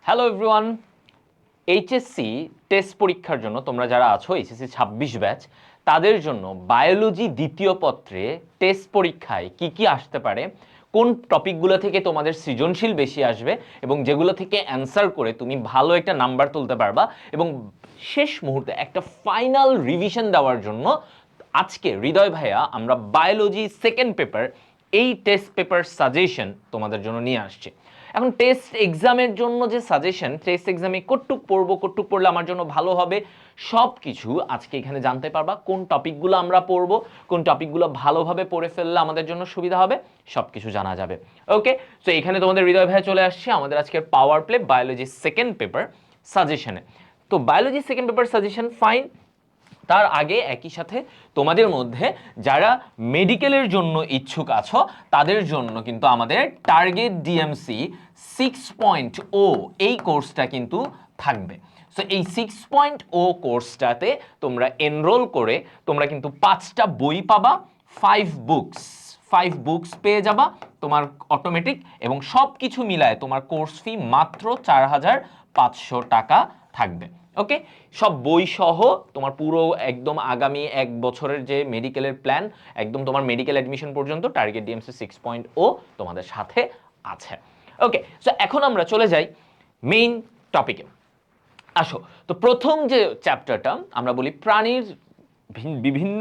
Hello everyone, HSC test পরীক্ষার জন্য তোমরা যারা আছো এইচএসসি 26 ব্যাচ তাদের জন্য বায়োলজি দ্বিতীয় পত্রে টেস্ট পরীক্ষায় কি কি আসতে পারে, কোন টপিকগুলো থেকে তোমাদের সৃজনশীল বেশি আসবে এবং যেগুলো থেকে অ্যান্সার করে তুমি ভালো একটা নাম্বার তুলতে পারবা এবং শেষ মুহূর্তে একটা ফাইনাল রিভিশন দেওয়ার জন্য আজকে হৃদয় ভাইয়া আমরা বায়োলজি সেকেন্ড পেপার এই টেস্ট পেপার সাজেশন তোমাদের জন্য নিয়ে আসছে। এখন টেস্ট এক্সামের জন্য যে সাজেশন, টেস্ট এক্সামে কটুক পড়বো, কটুক পড়লে আমার জন্য ভালো হবে, সব কিছু আজকে এখানে জানতে পারবা। কোন টপিকগুলো আমরা পড়বো, কোন টপিকগুলো ভালোভাবে পড়ে ফেললে আমাদের জন্য সুবিধা হবে, সব কিছু জানা যাবে। ওকে, তো এখানে তোমাদের হৃদয় ভাইয়া চলে আসছে আমাদের আজকের power play biology second paper সাজেশনে। তো biology second paper suggestion fine. তার আগে একই সাথে তোমাদের মধ্যে যারা মেডিকেলের জন্য ইচ্ছুক আছো তাদের জন্য কিন্তু আমাদের টার্গেট ডিএমসি 6.0 এই কোর্সটা কিন্তু থাকবে। সো এই 6.0 কোর্সটাতে তোমরা এনরোল করে তোমরা কিন্তু 5টা বই পাবা, 5 বুকস পেয়ে যাবা তোমার অটোমেটিক, এবং সব কিছু মিলায় তোমার কোর্স ফি মাত্র 4,500 টাকা থাকবে। ওকে, সব বই সহ তোমার পুরো একদম আগামী 1 বছরের যে মেডিকেলের প্ল্যান, একদম তোমার মেডিকেল অ্যাডমিশন পর্যন্ত টার্গেট ডিএমসি 6.0 তোমাদের সাথে আছে। ওকে, সো এখন আমরা চলে যাই মেইন টপিকে। আসো, তো প্রথম যে চ্যাপ্টারটা আমরা বলি প্রাণীর বিভিন্ন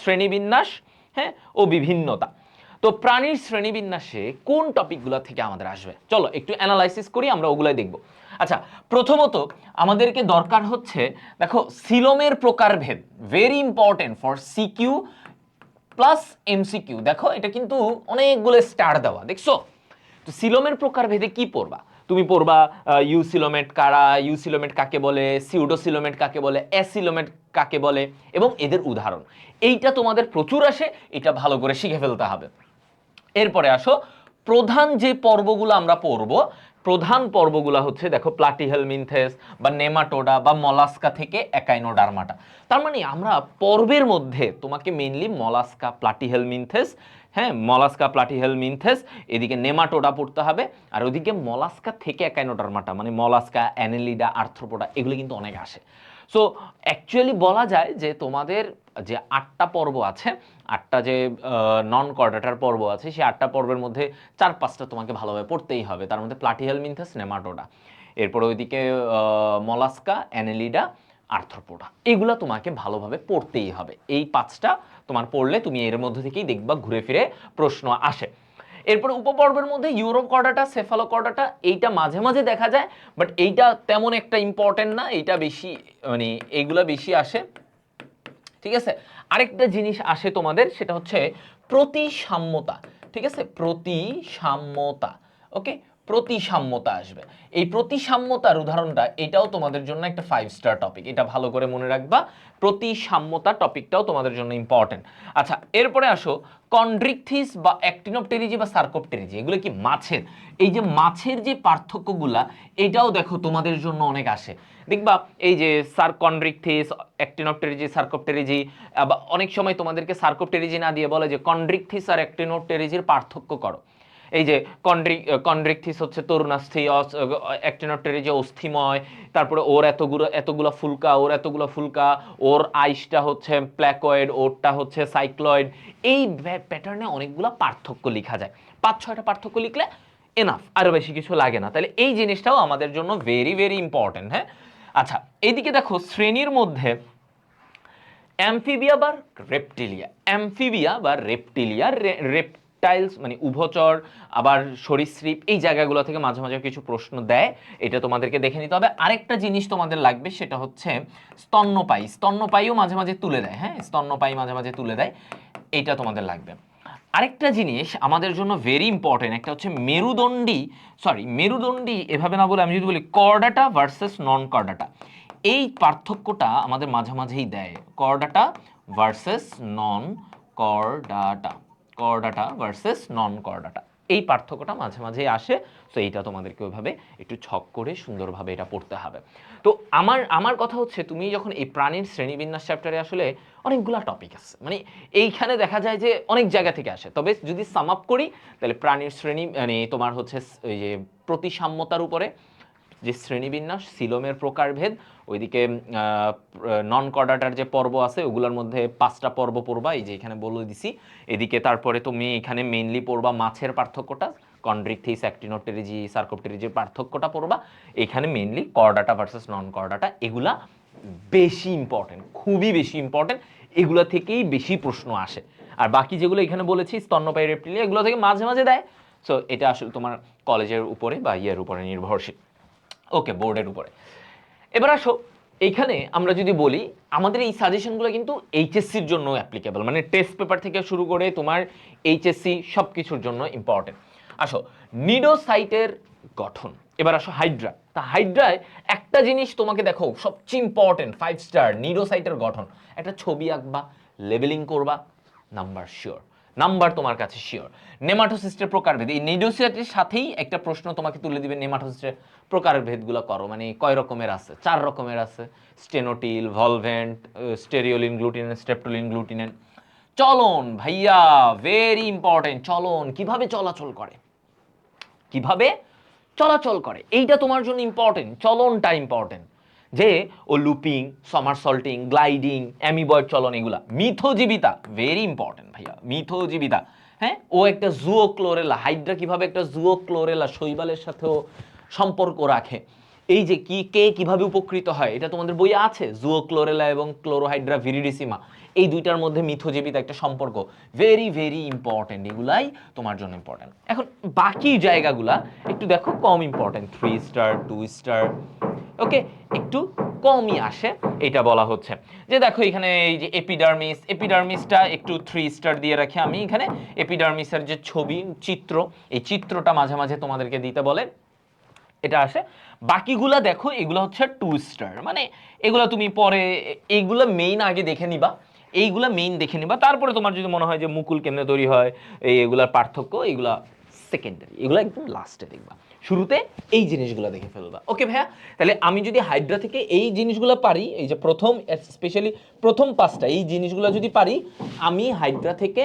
শ্রেণীবিন্যাস, হ্যাঁ, ও বিভিন্নতা। তো প্রাণীর শ্রেণীবিন্যাসে কোন টপিকগুলো থেকে আমাদের আসবে, চলো একটু অ্যানালাইসিস করি, আমরা ওগুলাই দেখব। আচ্ছা, প্রথমত আমাদেরকে দরকার হচ্ছে, দেখো সিলোমের প্রকারভেদ, very important for CQ plus MCQ. দেখো এটা কিন্তু অনেকগুলো স্টার দেওয়া, দেখছো? তো সিলোমের প্রকারভেদে কি পড়বা? তুমি পড়বা ইউসিলোমেট কারা, ইউসিলোমেট কাকে বলে, সিউডোসিলোমেট কাকে বলে, অ্যাসিলোমেট কাকে বলে, এবং এদের উদাহরণ। এইটা তোমাদের প্রচুর আসে, এটা ভালো করে শিখে ফেলতে হবে। এরপরে আসো, প্রধান যে পর্বগুলো আমরা পড়ব, প্রধান পর্বগুলো হচ্ছে দেখো প্লাটিহেলমিনথেস বা নেমাটোডা বা মলাস্কা থেকে একাইনোডার্মাটা। তার মানে আমরা পর্বের মধ্যে তোমাকে মেইনলি মলাস্কা, প্লাটিহেলমিনথেস, হ্যাঁ, মলাস্কা, প্লাটিহেলমিনথেস, এদিকে নেমাটোডা পড়তে হবে, আর ওদিকে মলাস্কা থেকে একাইনোডার্মাটা মানে মলাস্কা, অ্যানেলিডা, আর্থ্রোপোডা, এগুলো কিন্তু অনেক আসে। সো অ্যাকচুয়ালি বলা যায় যে তোমাদের যে 8টা পর্ব আছে, 8টা যে নন কর্ডাটার পর্ব আছে, সেই 8টা পর্বের মধ্যে 4-5টা তোমাকে ভালোভাবে পড়তেই হবে। তার মধ্যে প্লাটিহেলমিনথেস, নেমাটোডা, এরপর ওইদিকে মলাস্কা, অ্যানেলিডা, আর্থ্রোপোডা, এগুলা তোমাকে ভালোভাবে পড়তেই হবে। এই 5টা তোমার পড়লে তুমি এর মধ্যে থেকেই দেখবা ঘুরে ফিরে প্রশ্ন আসে। এরপরে উপপর্বের মধ্যে ইউরোকর্ডাটা, সেফালোকর্ডাটা, এইটা মাঝে মাঝে দেখা যায়, বাট এইটা তেমন একটা ইম্পর্টেন্ট না, এইটা বেশি মানে এইগুলা বেশি আসে। ঠিক আছে, আরেকটা জিনিস আসে তোমাদের, সেটা হচ্ছে প্রতিসাম্যতা। ঠিক আছে, প্রতিসাম্যতা। ওকে, প্রতিসাম্যতা আসবে। এই প্রতিসাম্যতার উদাহরণটা, এটাও তোমাদের জন্য একটা 5 স্টার টপিক, এটা ভালো করে মনে রাখবা। প্রতিসাম্যতা টপিকটাও তোমাদের জন্য ইম্পর্টেন্ট। আচ্ছা, এরপরে আসো কন্ড্রিকথিস বা অ্যাক্টিনোপটেরিজি বা সার্কোপটেরিজি, এগুলো কি মাছের, এই যে মাছের যে পার্থক্যগুলা, এটাও দেখো তোমাদের জন্য অনেক আসে। দেখবা এই যে কন্ড্রিকথিস, অ্যাক্টিনোপটেরিজি, সার্কোপটেরিজি, বা অনেক সময় তোমাদেরকে সার্কোপটেরিজি না দিয়ে বলে যে কন্ড্রিকথিস আর অ্যাক্টিনোপটেরিজির পার্থক্য করো। এই যে কন্ড্রিকথিস হচ্ছে তরুণাস্থি, অ্যাক্টিনোপটেরিজি অস্থিময়, তারপরে ওর এতগুলো ফুলকা, ওর আইসটা হচ্ছে প্ল্যাকয়েড, ওরটা হচ্ছে সাইক্লয়েড। এই প্যাটার্নে অনেকগুলো পার্থক্য লেখা যায়, 5-6টা পার্থক্য লিখলে এনাফ, আরো বেশি কিছু লাগে না। তাহলে এই জিনিসটাও আমাদের জন্য ভেরি ভেরি ইম্পর্টেন্ট। হ্যাঁ, আচ্ছা, এইদিকে দেখো শ্রেণীর মধ্যে অ্যামফিবিয়া বা রেপটিলিয়া, অ্যামফিবিয়া বা রেপটিলিয়া, রেপটাইলস মানে উভচর, আবার সরীসৃপ, এই জায়গাগুলো থেকে মাঝে মাঝে কিছু প্রশ্ন দেয়, এটা তোমাদেরকে দেখে নিতে হবে। আরেকটা জিনিস তোমাদের লাগবে, সেটা হচ্ছে স্তন্যপায়ী, স্তন্যপায়ীও মাঝে মাঝে তুলে দেয়, হ্যাঁ, স্তন্যপায়ী মাঝে মাঝে তুলে দেয়, এইটা তোমাদের লাগবে। আরেকটা জিনিস আমাদের জন্য ভেরি ইম্পর্টেন্ট, একটা হচ্ছে মেরুদণ্ডী এভাবে না বলে আমি যদি বলি কর্ডাটা ভার্সেস নন কর্ডাটা, এই পার্থক্যটা আমাদের মাঝে মাঝেই দেয়, কর্ডাটা ভার্সেস নন কর্ডাটা, কর্ডাটা ভার্সেস নন কর্ডাটা, এই পার্থক্যটা মাঝে মাঝেই আসে। তো এইটা তোমাদেরকে ওইভাবে একটু ছক করে সুন্দরভাবে এটা পড়তে হবে। তো আমার কথা হচ্ছে, তুমি যখন এই প্রাণীর শ্রেণীবিন্যাস চ্যাপ্টারে, আসলে অনেকগুলা টপিক আছে, মানে এইখানে দেখা যায় যে অনেক জায়গা থেকে আসে। তবে যদি সাম আপ করি, তাহলে প্রাণীর শ্রেণী মানে তোমার হচ্ছে ওই যে প্রতিসাম্যতার উপরে যে শ্রেণীবিন্যাস, সিলোমের প্রকারভেদ, ওইদিকে নন কর্ডাটার যে পর্ব আছে ওগুলোর মধ্যে 5টা পর্ব পড়বা, এই যে এখানে বলে দিছি। এদিকে তারপরে তুমি এখানে মেইনলি পড়বা মাছের পার্থক্যটা, কন্ড্রিকথিস, অ্যাক্টিনোপটেরিজি, সার্কোপটেরিজির পার্থক্যটা পড়বা। এখানে মেইনলি কর্ডাটা ভার্সেস নন কর্ডাটা, এগুলা বেশি ইম্পর্টেন্ট, খুবই বেশি ইম্পর্টেন্ট, এগুলো থেকেই বেশি প্রশ্ন আসে। আর বাকি যেগুলো এখানে বলেছি স্তন্যপায়ী রেপ্টিলিয়া, এগুলো থেকে মাঝে মাঝে দেয়। সো এটা আসলে তোমার কলেজের উপরে বা ইয়ের উপরে নির্ভরশীল, ওকে, বোর্ডের উপরে। এবার আসো, এইখানে আমরা যদি বলি আমাদের এই সাজেশনগুলো কিন্তু এইচএসসির জন্য অ্যাপ্লিকেবল, মানে টেস্ট পেপার থেকে শুরু করে তোমার এইচএসসি সব কিছুর জন্য ইম্পর্টেন্ট। আসো নিডোসাইটের গঠন, এবার আসো হাইড্রা। তা হাইড্রায় একটা জিনিস তোমাকে দেখো সবচেয়ে ইম্পর্টেন্ট, 5 স্টার, নিডোসাইটের গঠন। একটা ছবি আঁকবা, লেবেলিং করবা, নাম্বার শিওর, নাম্বার তোমার কাছে শিওর। নেমাটোসিস্টের প্রকারভেদ, এই নিডোসাইটের সাথেই একটা প্রশ্ন তোমাকে তুলে দিবে, নেমাটোসিস্টের প্রকারভেদগুলো করো, মানে কয় রকমের আছে? 4 রকমের আছে, স্টেনোটিল, ভলভেন্ট, স্টেরিওলিন গ্লুটিনেন, স্ট্রেপ্টোলিন গ্লুটিনেন। চলন ভাইয়া ভেরি ইম্পর্টেন্ট, চলন কিভাবে চলাচল করে, কিভাবে চলাচল করে, এইটা তোমার জন্য ইম্পর্টেন্ট, চলনটা ইম্পর্টেন্ট। যে ও লুপিং, সমারসল্টিং, গ্লাইডিং, অ্যামিবয়েড চলন, এগুলা। মিথোজীবিতা ভেরি ইম্পর্টেন্ট ভাইয়া, মিথোজীবিতা। হ্যাঁ, ও একটা জুওক্লোরেলা, হাইড্রা কিভাবে একটা জুওক্লোরেলা, শৈবালের সাথেও সম্পর্ক রাখে। এই যে কিভাবে উপকৃত হয়, এটা তোমাদের বইয়ে আছে, জুওক্লোরেলা এবং ক্লোরোহাইড্রা ভিরিডিসিমা, এই দুইটার মধ্যে মিথোজীবিত একটা সম্পর্ক, ভেরি ভেরি ইম্পর্টেন্ট, এগুলাই তোমার জন্য ইম্পর্টেন্ট। এখন বাকি জায়গাগুলা একটু দেখো কম ইম্পর্টেন্ট, 3 স্টার, 2 স্টার, ওকে, একটু কমই আসে, এটা বলা হচ্ছে। যে দেখো এখানে এই যে এপিডার্মিস, এপিডার্মিসটা একটু 3 স্টার দিয়ে রাখি আমি এখানে। এপিডার্মিসের যে ছবি, চিত্র, এই চিত্রটা মাঝে মাঝে তোমাদেরকে দিতে বলে, এটা আসে। বাকিগুলা দেখো এগুলো হচ্ছে 2 স্টার, মানে এগুলো তুমি পরে, এইগুলো মেইন আগে দেখে নিবা, এইগুলা মেইন দেখে নিবা, তারপরে তোমার যদি মনে হয় যে মুকুল কেমনে তৈরি হয়, এইগুলার পার্থক্য, এইগুলা সেকেন্ডারি, এগুলো একদম লাস্টে দেখবা, শুরুতে এই জিনিসগুলো দেখে ফেলবা। ওকে ভাইয়া, তাহলে আমি যদি হাইড্রা থেকে এই জিনিসগুলো পারি, এই যে প্রথম স্পেশালি প্রথম 5টা এই জিনিসগুলো যদি পারি, আমি হাইড্রা থেকে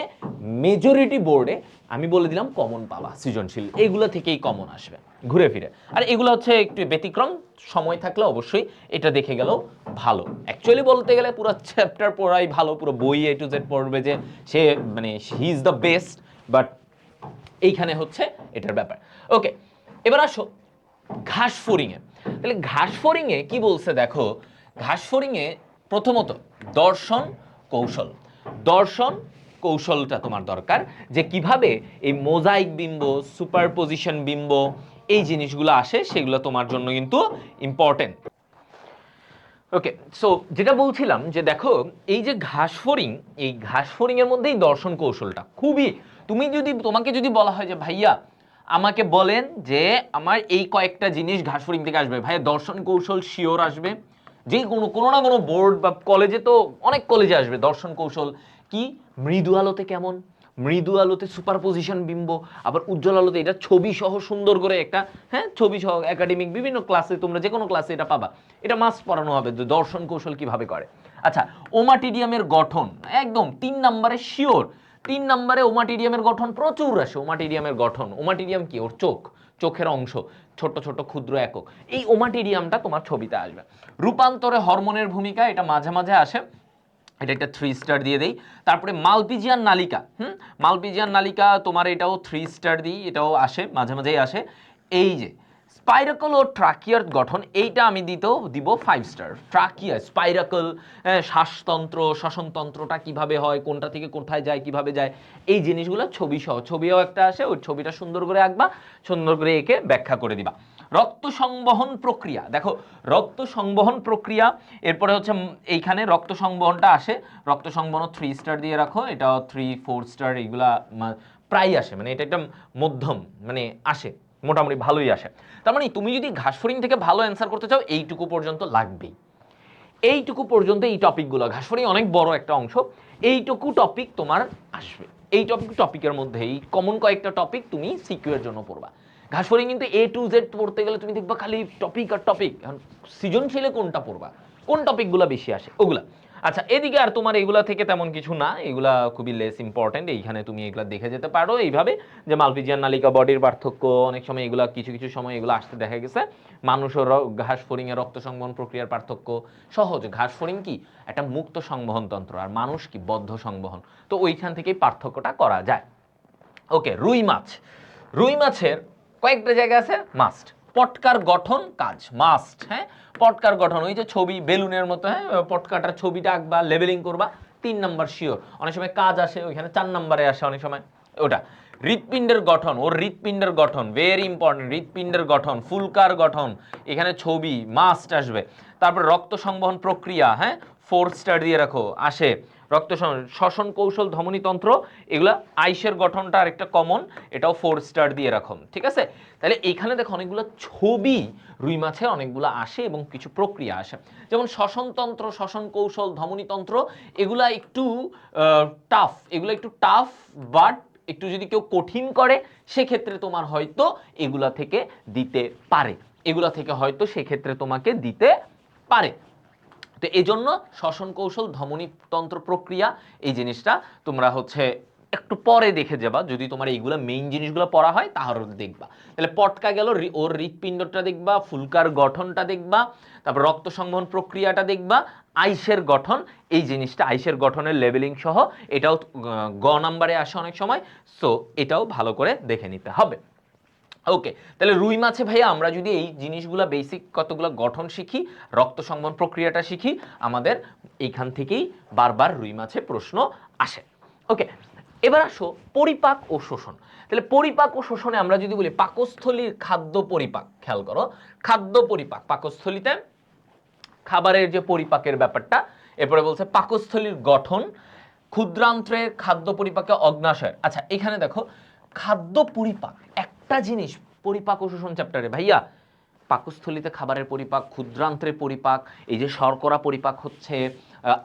মেজরিটি বোর্ডে আমি বলে দিলাম কমন পাবা, সৃজনশীল এইগুলো থেকেই কমন আসবে ঘুরে ফিরে। আর এগুলো হচ্ছে একটু ব্যতিক্রম, সময় থাকলে অবশ্যই এটা দেখে গেলেও ভালো। অ্যাকচুয়ালি বলতে গেলে পুরো চ্যাপ্টার পড়াই ভালো, পুরো বই A to Z পড়বে যে সে, মানে he is the best, but এইখানে হচ্ছে এটার ব্যাপার। ওকে, এবার আসো ঘাস ফড়িংয়ে। তাহলে ঘাস ফড়িংয়ে কি বলছে দেখো, ঘাস ফড়িংয়ে প্রথমত দর্শন কৌশল, দর্শন কৌশলটা তোমার দরকার, যে কিভাবে এই মোজাইক বিম্ব, সুপারপজিশন বিম্ব, এই জিনিসগুলো আসে, সেগুলো তোমার জন্য কিন্তু ইম্পর্টেন্ট। ওকে, সো যেটা বলছিলাম যে দেখো এই যে ঘাস ফড়িং, এই ঘাস ফড়িং এর মধ্যেই দর্শন কৌশলটা খুবই, তোমাকে যদি বলা হয় যে ভাইয়া আমাকে বলেন যে আমার এই কয়েকটা জিনিস ঘাস ফড়িং থেকে আসবে, ভাইয়া দর্শন কৌশল শিওর আসবে, যে কোনো না কোনো বোর্ড বা কলেজে, তো অনেক কলেজে আসবে দর্শন কৌশল। কি মৃদু আলোতে কেমন, মৃদু আলোতে সুপারপজিশন বিম্ব, আবার উজ্জ্বল আলোতে, এটা ছবি সহ সুন্দর করে একটা, হ্যাঁ ছবি সহ, একাডেমিক বিভিন্ন ক্লাসে, তোমরা যে কোনো ক্লাসে এটা পাবা, এটা মাস্ট পড়ানো হবে যে দর্শন কৌশল কিভাবে করে। আচ্ছা, ওমাটিডিয়ামের গঠন একদম 3 নম্বরে শিওর, 3 নম্বরে ওমাটিডিয়ামের গঠন প্রচুর আসে। ওমাটিডিয়ামের গঠন, ওমাটিডিয়াম কি, ওর চোখ, চোখের অংশ, ছোট ছোট ক্ষুদ্র একক, এই ওমাটিডিয়ামটা তোমার ছবিতে আসবে। রূপান্তরে হরমোনের ভূমিকা, এটা মাঝে মাঝে আসে, এটা একটা 3 স্টার দিয়ে দেই। তারপরে মালপিজিয়ান নালিকা, মালপিজিয়ান নালিকা তোমার এটাও 3 স্টার দিই, এটাও আসে, মাঝে মাঝেই আসে। এই যে স্পাইরাকল ও ট্রাকিয়ার গঠন, এইটা আমি দিব 5 স্টার। ট্রাকিয়া, স্পাইরাকল, শ্বাসতন্ত্র, শ্বসনতন্ত্রটা কিভাবে হয়, কোনটা থেকে কোথায় যায়, কিভাবে যায়, এই জিনিসগুলো ছবি সহ, ছবিও একটা আসে, ওই ছবিটা সুন্দর করে আঁকবা, সুন্দর করে এঁকে ব্যাখ্যা করে দিবা। রক্ত সংবহন প্রক্রিয়া, দেখো রক্ত সংবহন প্রক্রিয়া, এরপরে হচ্ছে এইখানে রক্ত সংবহনটা আসে, রক্ত সংবহন 3 স্টার দিয়ে রাখো, এটাও 3-4 স্টার, এইগুলা প্রায় আসে, মানে এটা একটা মধ্যম, মানে আসে মোটামুটি ভালোই আসে। তার মানে তুমি যদি ঘাস ফড়িং থেকে ভালো অ্যান্সার করতে চাও, এইটুকু পর্যন্ত লাগবেই, এইটুকু পর্যন্ত এই টপিকগুলো, ঘাস ফড়িং অনেক বড় একটা অংশ, এইটুকু টপিক তোমার আসবে, এই টপিকের মধ্যে এই কমন কয়েকটা টপিক তুমি সিকিউ এর জন্য পড়বা। ঘাস ফড়িং কিন্তু A to Z পড়তে গেলে তুমি দেখবা খালি টপিক আর টপিক, এখন সৃজনশীলে কোনটা পড়বা, কোন টপিকগুলো বেশি আসে ওগুলা। আচ্ছা, এদিকে আর তোমার এগুলা থেকে তেমন কিছু না, এগুলা খুবই লেস ইম্পর্টেন্ট। এইখানে তুমি এগুলা দেখে যেতে পারো এইভাবে, যে মালপিজিয়ান নালিকা বডির পার্থক্য, অনেক সময় এগুলা কিছু কিছু সময় এগুলো আসতে দেখা গেছে। মানুষ ও ঘাস ফড়িং এর রক্ত সংবহন প্রক্রিয়ার পার্থক্য সহজ। ঘাস ফড়িং কি একটা মুক্ত সংবহন তন্ত্র, আর মানুষ কি বদ্ধ সংবহন, তো ওইখান থেকেই পার্থক্যটা করা যায়। ওকে, রুই মাছ। রুই মাছের কয়েকটা জায়গা আছে মাস্ট। পটকার গঠন কাজ মাস্ট, হ্যাঁ, পটকার গঠন, ওই যে ছবি বেলুনের মতো, হ্যাঁ, পটকাটার ছবিটা আঁকবা, লেবেলিং করবা, 3 নাম্বার শিওর। অনেক সময় কাজ আসে ওইখানে 4 নাম্বারে আসে অনেক সময় ওটা। হৃৎপিণ্ডের গঠন, ওর হৃৎপিণ্ডের গঠন ভেরি ইম্পর্টেন্ট, হৃৎপিণ্ডের গঠন, ফুলকার গঠন, এখানে ছবি মাস্ট আসবে। তারপর রক্ত সংবহন প্রক্রিয়া, হ্যাঁ, 4 স্টার দিয়ে রাখো আসে। রক্ত শ্বসন কৌশল, ধমনীতন্ত্র, এগুলা আইসের গঠনটা আরেকটা কমন, এটাও 4 স্টার দিয়ে রাখো, ঠিক আছে। তাহলে এখানে দেখো অনেকগুলো ছবি রুই মাছে অনেকগুলো আসে এবং কিছু প্রক্রিয়া আসে, যেমন শ্বসনতন্ত্র, শ্বসন কৌশল, ধমনীতন্ত্র, এগুলা একটু টাফ, এগুলো একটু টাফ, বাট একটু যদি কেউ কঠিন করে সেক্ষেত্রে তোমার হয়তো এগুলা থেকে দিতে পারে, এগুলা থেকে হয়তো সেক্ষেত্রে তোমাকে দিতে পারে। তো এই জন্য শ্বসন কৌশল, ধমনীতন্ত্র প্রক্রিয়া, এই জিনিসটা তোমরা হচ্ছে একটু পরে দেখে যাবা, যদি তোমার এইগুলো মেইন জিনিসগুলো পড়া হয় তাহলে দেখবা। তাহলে পটকা গেল, ওর হৃৎপিণ্ডটা দেখবা, ফুলকার গঠনটা দেখবা, তারপর রক্ত সংবহন প্রক্রিয়াটা দেখবা, আইসের গঠন, এই জিনিসটা আইসের গঠনের লেভেলিং সহ, এটাও গ নাম্বারে আসে অনেক সময়, সো এটাও ভালো করে দেখে নিতে হবে। ওকে, তাহলে রুই মাছে ভাইয়া আমরা যদি এই জিনিসগুলো বেসিক কতগুলো গঠন শিখি, রক্ত সংবহন প্রক্রিয়াটা শিখি, আমাদের এইখান থেকেই বারবার রুই মাছে প্রশ্ন আসে। ওকে, এবার আসো পরিপাক ও শোষণ। তাহলে পরিপাক ও শোষণে আমরা যদি বলি পাকস্থলীর খাদ্য পরিপাক, খেয়াল করো, খাদ্য পরিপাক, পাকস্থলীতে খাবারের যে পরিপাকের ব্যাপারটা, এরপরে বলছে পাকস্থলীর গঠন, ক্ষুদ্রান্ত্রের খাদ্য পরিপাকে অগ্নাশয়। আচ্ছা, এখানে দেখো খাদ্য পরিপাক একটা জিনিস, পরিপাক ও শোষণ চ্যাপ্টারে ভাইয়া পাকস্থলীতে খাবারের পরিপাক, ক্ষুদ্রান্ত্রের পরিপাক, এই যে শর্করা পরিপাক হচ্ছে,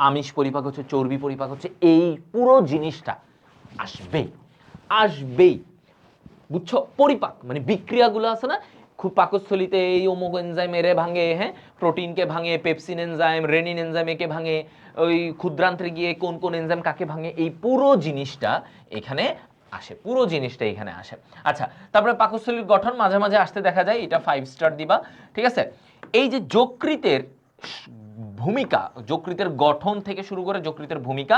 আমিষ পরিপাক হচ্ছে, চর্বি পরিপাক হচ্ছে, এই পুরো জিনিসটা আসবেই, আসবেই, বুঝছো। পরিপাক মানে বিক্রিয়াগুলো আছে না, খুব পাকস্থলীতে এই অমুক এনজাইম এরে ভাঙে, হ্যাঁ, প্রোটিনকে ভাঙে, পেপসিন এনজাইম, রেনিন এনজাইম একে ভাঙে, ওই ক্ষুদ্রান্ত্রে গিয়ে কোন কোন এনজাইম কাকে ভাঙে, এই পুরো জিনিসটা এখানে আসে, পুরো জিনিসটা এখানে আসে। আচ্ছা, তারপরে পাকস্থলীর গঠন মাঝে মাঝে আসতে দেখা যায়, এটা 5 স্টার দিবা, ঠিক আছে। এই যে যকৃতের ভূমিকা, যকৃতের গঠন থেকে শুরু করে যকৃতের ভূমিকা,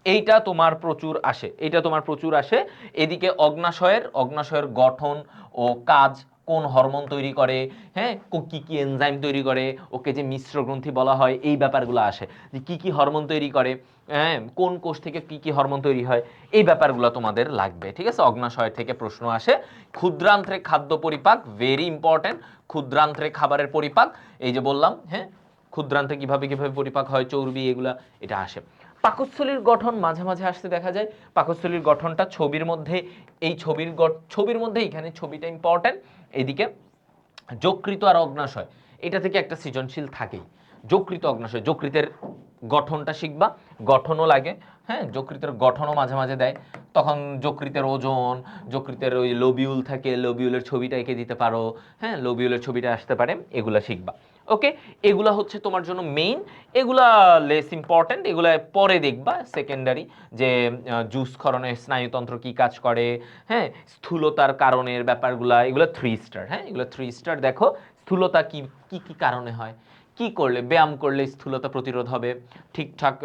এইটা তোমার প্রচুর আসে, এইটা তোমার প্রচুর আসে। এদিকে অগ্নাশয়ের গঠন ও কাজ, কোন হরমোন তৈরি করে, হ্যাঁ, কি কি এনজাইম তৈরি করে, ওকে যে মিশ্র গ্রন্থি বলা হয়, এই ব্যাপারগুলো আসে, যে কি কি হরমোন তৈরি করে, হ্যাঁ, কোন কোষ থেকে কি কি হরমোন তৈরি হয়, এই ব্যাপারগুলো তোমাদের লাগবে, ঠিক আছে। অগ্নাশয় থেকে প্রশ্ন আসে। ক্ষুদ্রান্ত্রে খাদ্য পরিপাক ভেরি ইম্পর্টেন্ট, ক্ষুদ্রান্ত্রে খাবারের পরিপাক, এই যে বললাম, হ্যাঁ, ক্ষুদ্রান্তে কিভাবে কিভাবে পরিপাক হয়, চর্বি, এগুলা এটা আসে। পাকস্থলীর গঠন মাঝে মাঝে আসতে দেখা যায়, পাকস্থলীর গঠনটা ছবির মধ্যে, এই ছবির মধ্যে এখানে ছবিটা ইম্পর্টেন্ট। এইদিকে যকৃত আর অগ্নাশয়, এটা থেকে একটা সৃজনশীল থাকেই, যকৃত অগ্নাশয়, যকৃতের গঠনটা শিখবা, গঠনও লাগে, হ্যাঁ, যকৃতের গঠনও মাঝে মাঝে দেয়, তখন যকৃতের ওজন, যকৃতের ওই লোবিউল থাকে, লোবিউলের ছবিটা এঁকে দিতে পারো, হ্যাঁ, লোবিউলের ছবিটা আসতে পারে, এগুলা শিখবা। ওকে, এগুলা হচ্ছে তোমার জন্য মেইন, এগুলা লেস ইম্পর্টেন্ট, এগুলা পরে দেখবা সেকেন্ডারি, যে জুস ক্ষরণে স্নায়ুতন্ত্র কি কাজ করে, হ্যাঁ, স্থূলতার কারণের ব্যাপারগুলা, এগুলো 3 স্টার, হ্যাঁ, এগুলো 3 স্টার। দেখো স্থূলতা কি কি কি কারণে হয়, কি করলে, ব্যায়াম করলে স্থূলতা প্রতিরোধ হবে, ঠিকঠাক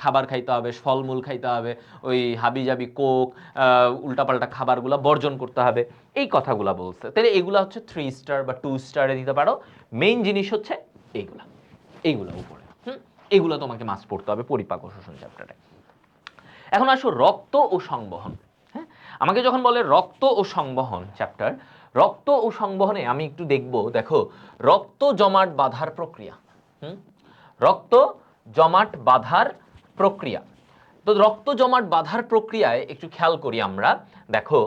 খাবার খাইতে হবে, ফলমূল খাইতে হবে, ওই হাবিজাবি কোক, উল্টাপাল্টা খাবারগুলো বর্জন করতে হবে, এই কথাগুলো বলছে। তাহলে এগুলো হচ্ছে 3 স্টার বা 2 স্টারে দিতে পারো। মেইন জিনিস হচ্ছে এইগুলা, এইগুলো উপরে, এগুলো তোমাকে মাস্ট পড়তে হবে পরিপাক ও শোষণ চ্যাপ্টারে। এখন আসো রক্ত ও সংবহন। হ্যাঁ, আমাকে যখন বলে রক্ত ও সংবহন চ্যাপ্টার, রক্ত ও সংবহনে আমি একটু দেখব, দেখো রক্ত জমাট বাঁধার প্রক্রিয়া, রক্ত জমাট বাঁধার প্রক্রিয়া। তো রক্ত জমাট বাঁধার প্রক্রিয়ায় একটু খেয়াল করি আমরা, দেখো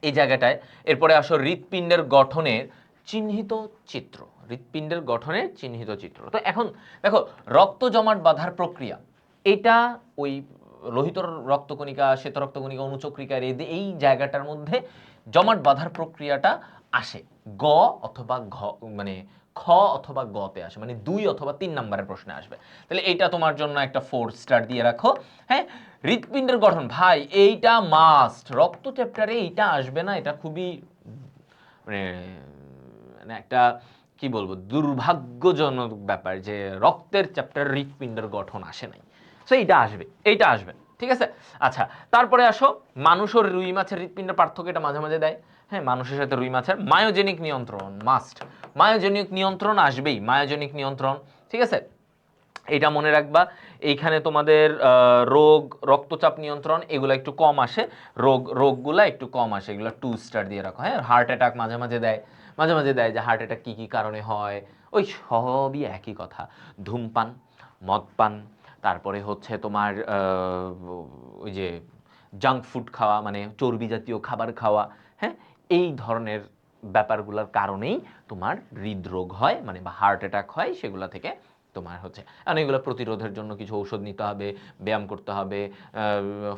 এই জায়গাটায়, এরপরে আসো হৃৎপিণ্ডের গঠনের চিহ্নিত চিত্র, হৃৎপিণ্ডের গঠনের চিহ্নিত চিত্র। তো এখন দেখো রক্ত জমাট বাঁধার প্রক্রিয়া, এটা ওই লোহিত রক্তকণিকা, শ্বেত রক্তকণিকা, অনুচক্রিকার এই জায়গাটার মধ্যে জমাট বাঁধার প্রক্রিয়াটা আসে গ অথবা ঘ, মানে খ অথবা গতে আসে, মানে 2 অথবা 3 নম্বরের প্রশ্নে আসবে। তাহলে এইটা তোমার জন্য একটা 4 স্টার দিয়ে রাখো। হ্যাঁ, হৃৎপিণ্ডের গঠন ভাই এইটা মাস্ট, রক্ত চ্যাপ্টারে এইটা আসবে না, এটা খুবই মানে মানে একটা কি বলবো দুর্ভাগ্যজনক ব্যাপার যে রক্তের চ্যাপ্টার হৃৎপিণ্ডের গঠন আসে নাই। সো এইটা আসবে, এইটা আসবে, ঠিক আছে। আচ্ছা, তারপরে আসো মানুষ ও রুই মাছের হৃৎপিণ্ডের পার্থক্য, এটা মাঝে মাঝে দেয়। হ্যাঁ, মানুষের সাথে রুই মাছের মায়োজেনিক নিয়ন্ত্রণ মাস্ট, মায়োজেনিক নিয়ন্ত্রণ আসবেই, মায়োজেনিক নিয়ন্ত্রণ, ঠিক আছে। এটা মনে রাখবা। এইখানে তোমাদের রোগ, রক্তচাপ নিয়ন্ত্রণ এগুলো একটু কম আসে, রোগগুলা একটু কম আসে, এগুলো 2 স্টার দিয়ে রাখো। হ্যাঁ, হার্ট অ্যাটাক মাঝে মাঝে দেয়, মাঝে মাঝে দেয় যে হার্ট অ্যাটাক কী কী কারণে হয়, ওই সবই একই কথা। ধূমপান, মদপান, তারপরে হচ্ছে তোমার ওই যে জাঙ্ক ফুড খাওয়া, মানে চর্বি জাতীয় খাবার খাওয়া, হ্যাঁ, এই ধরনের ব্যাপারগুলোর কারণেই তোমার হৃদরোগ হয়, মানে বা হার্ট অ্যাটাক হয়, সেগুলো থেকে তোমার হচ্ছে। আর এগুলো প্রতিরোধের জন্য কিছু ঔষধ নিতে হবে, ব্যায়াম করতে হবে,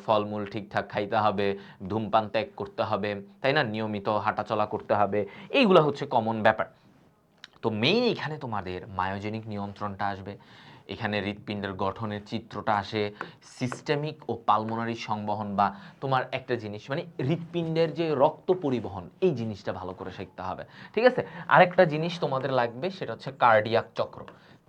ফলমূল ঠিকঠাক খাইতে হবে, ধূমপান ত্যাগ করতে হবে, তাই না, নিয়মিত হাঁটাচলা করতে হবে, এইগুলো হচ্ছে কমন ব্যাপার। তো মেইন এখানে তোমাদের মায়োজেনিক নিয়ন্ত্রণটা আসবে, এখানে হৃৎপিণ্ডের গঠনের চিত্রটা আসে, সিস্টেমিক ও পালমোনারি সংবহন, বা তোমার একটা জিনিস মানে হৃৎপিণ্ডের যে রক্ত পরিবহন, এই জিনিসটা ভালো করে শিখতে হবে, ঠিক আছে। আরেকটা জিনিস তোমাদের লাগবে, সেটা হচ্ছে কার্ডিয়াক চক্র।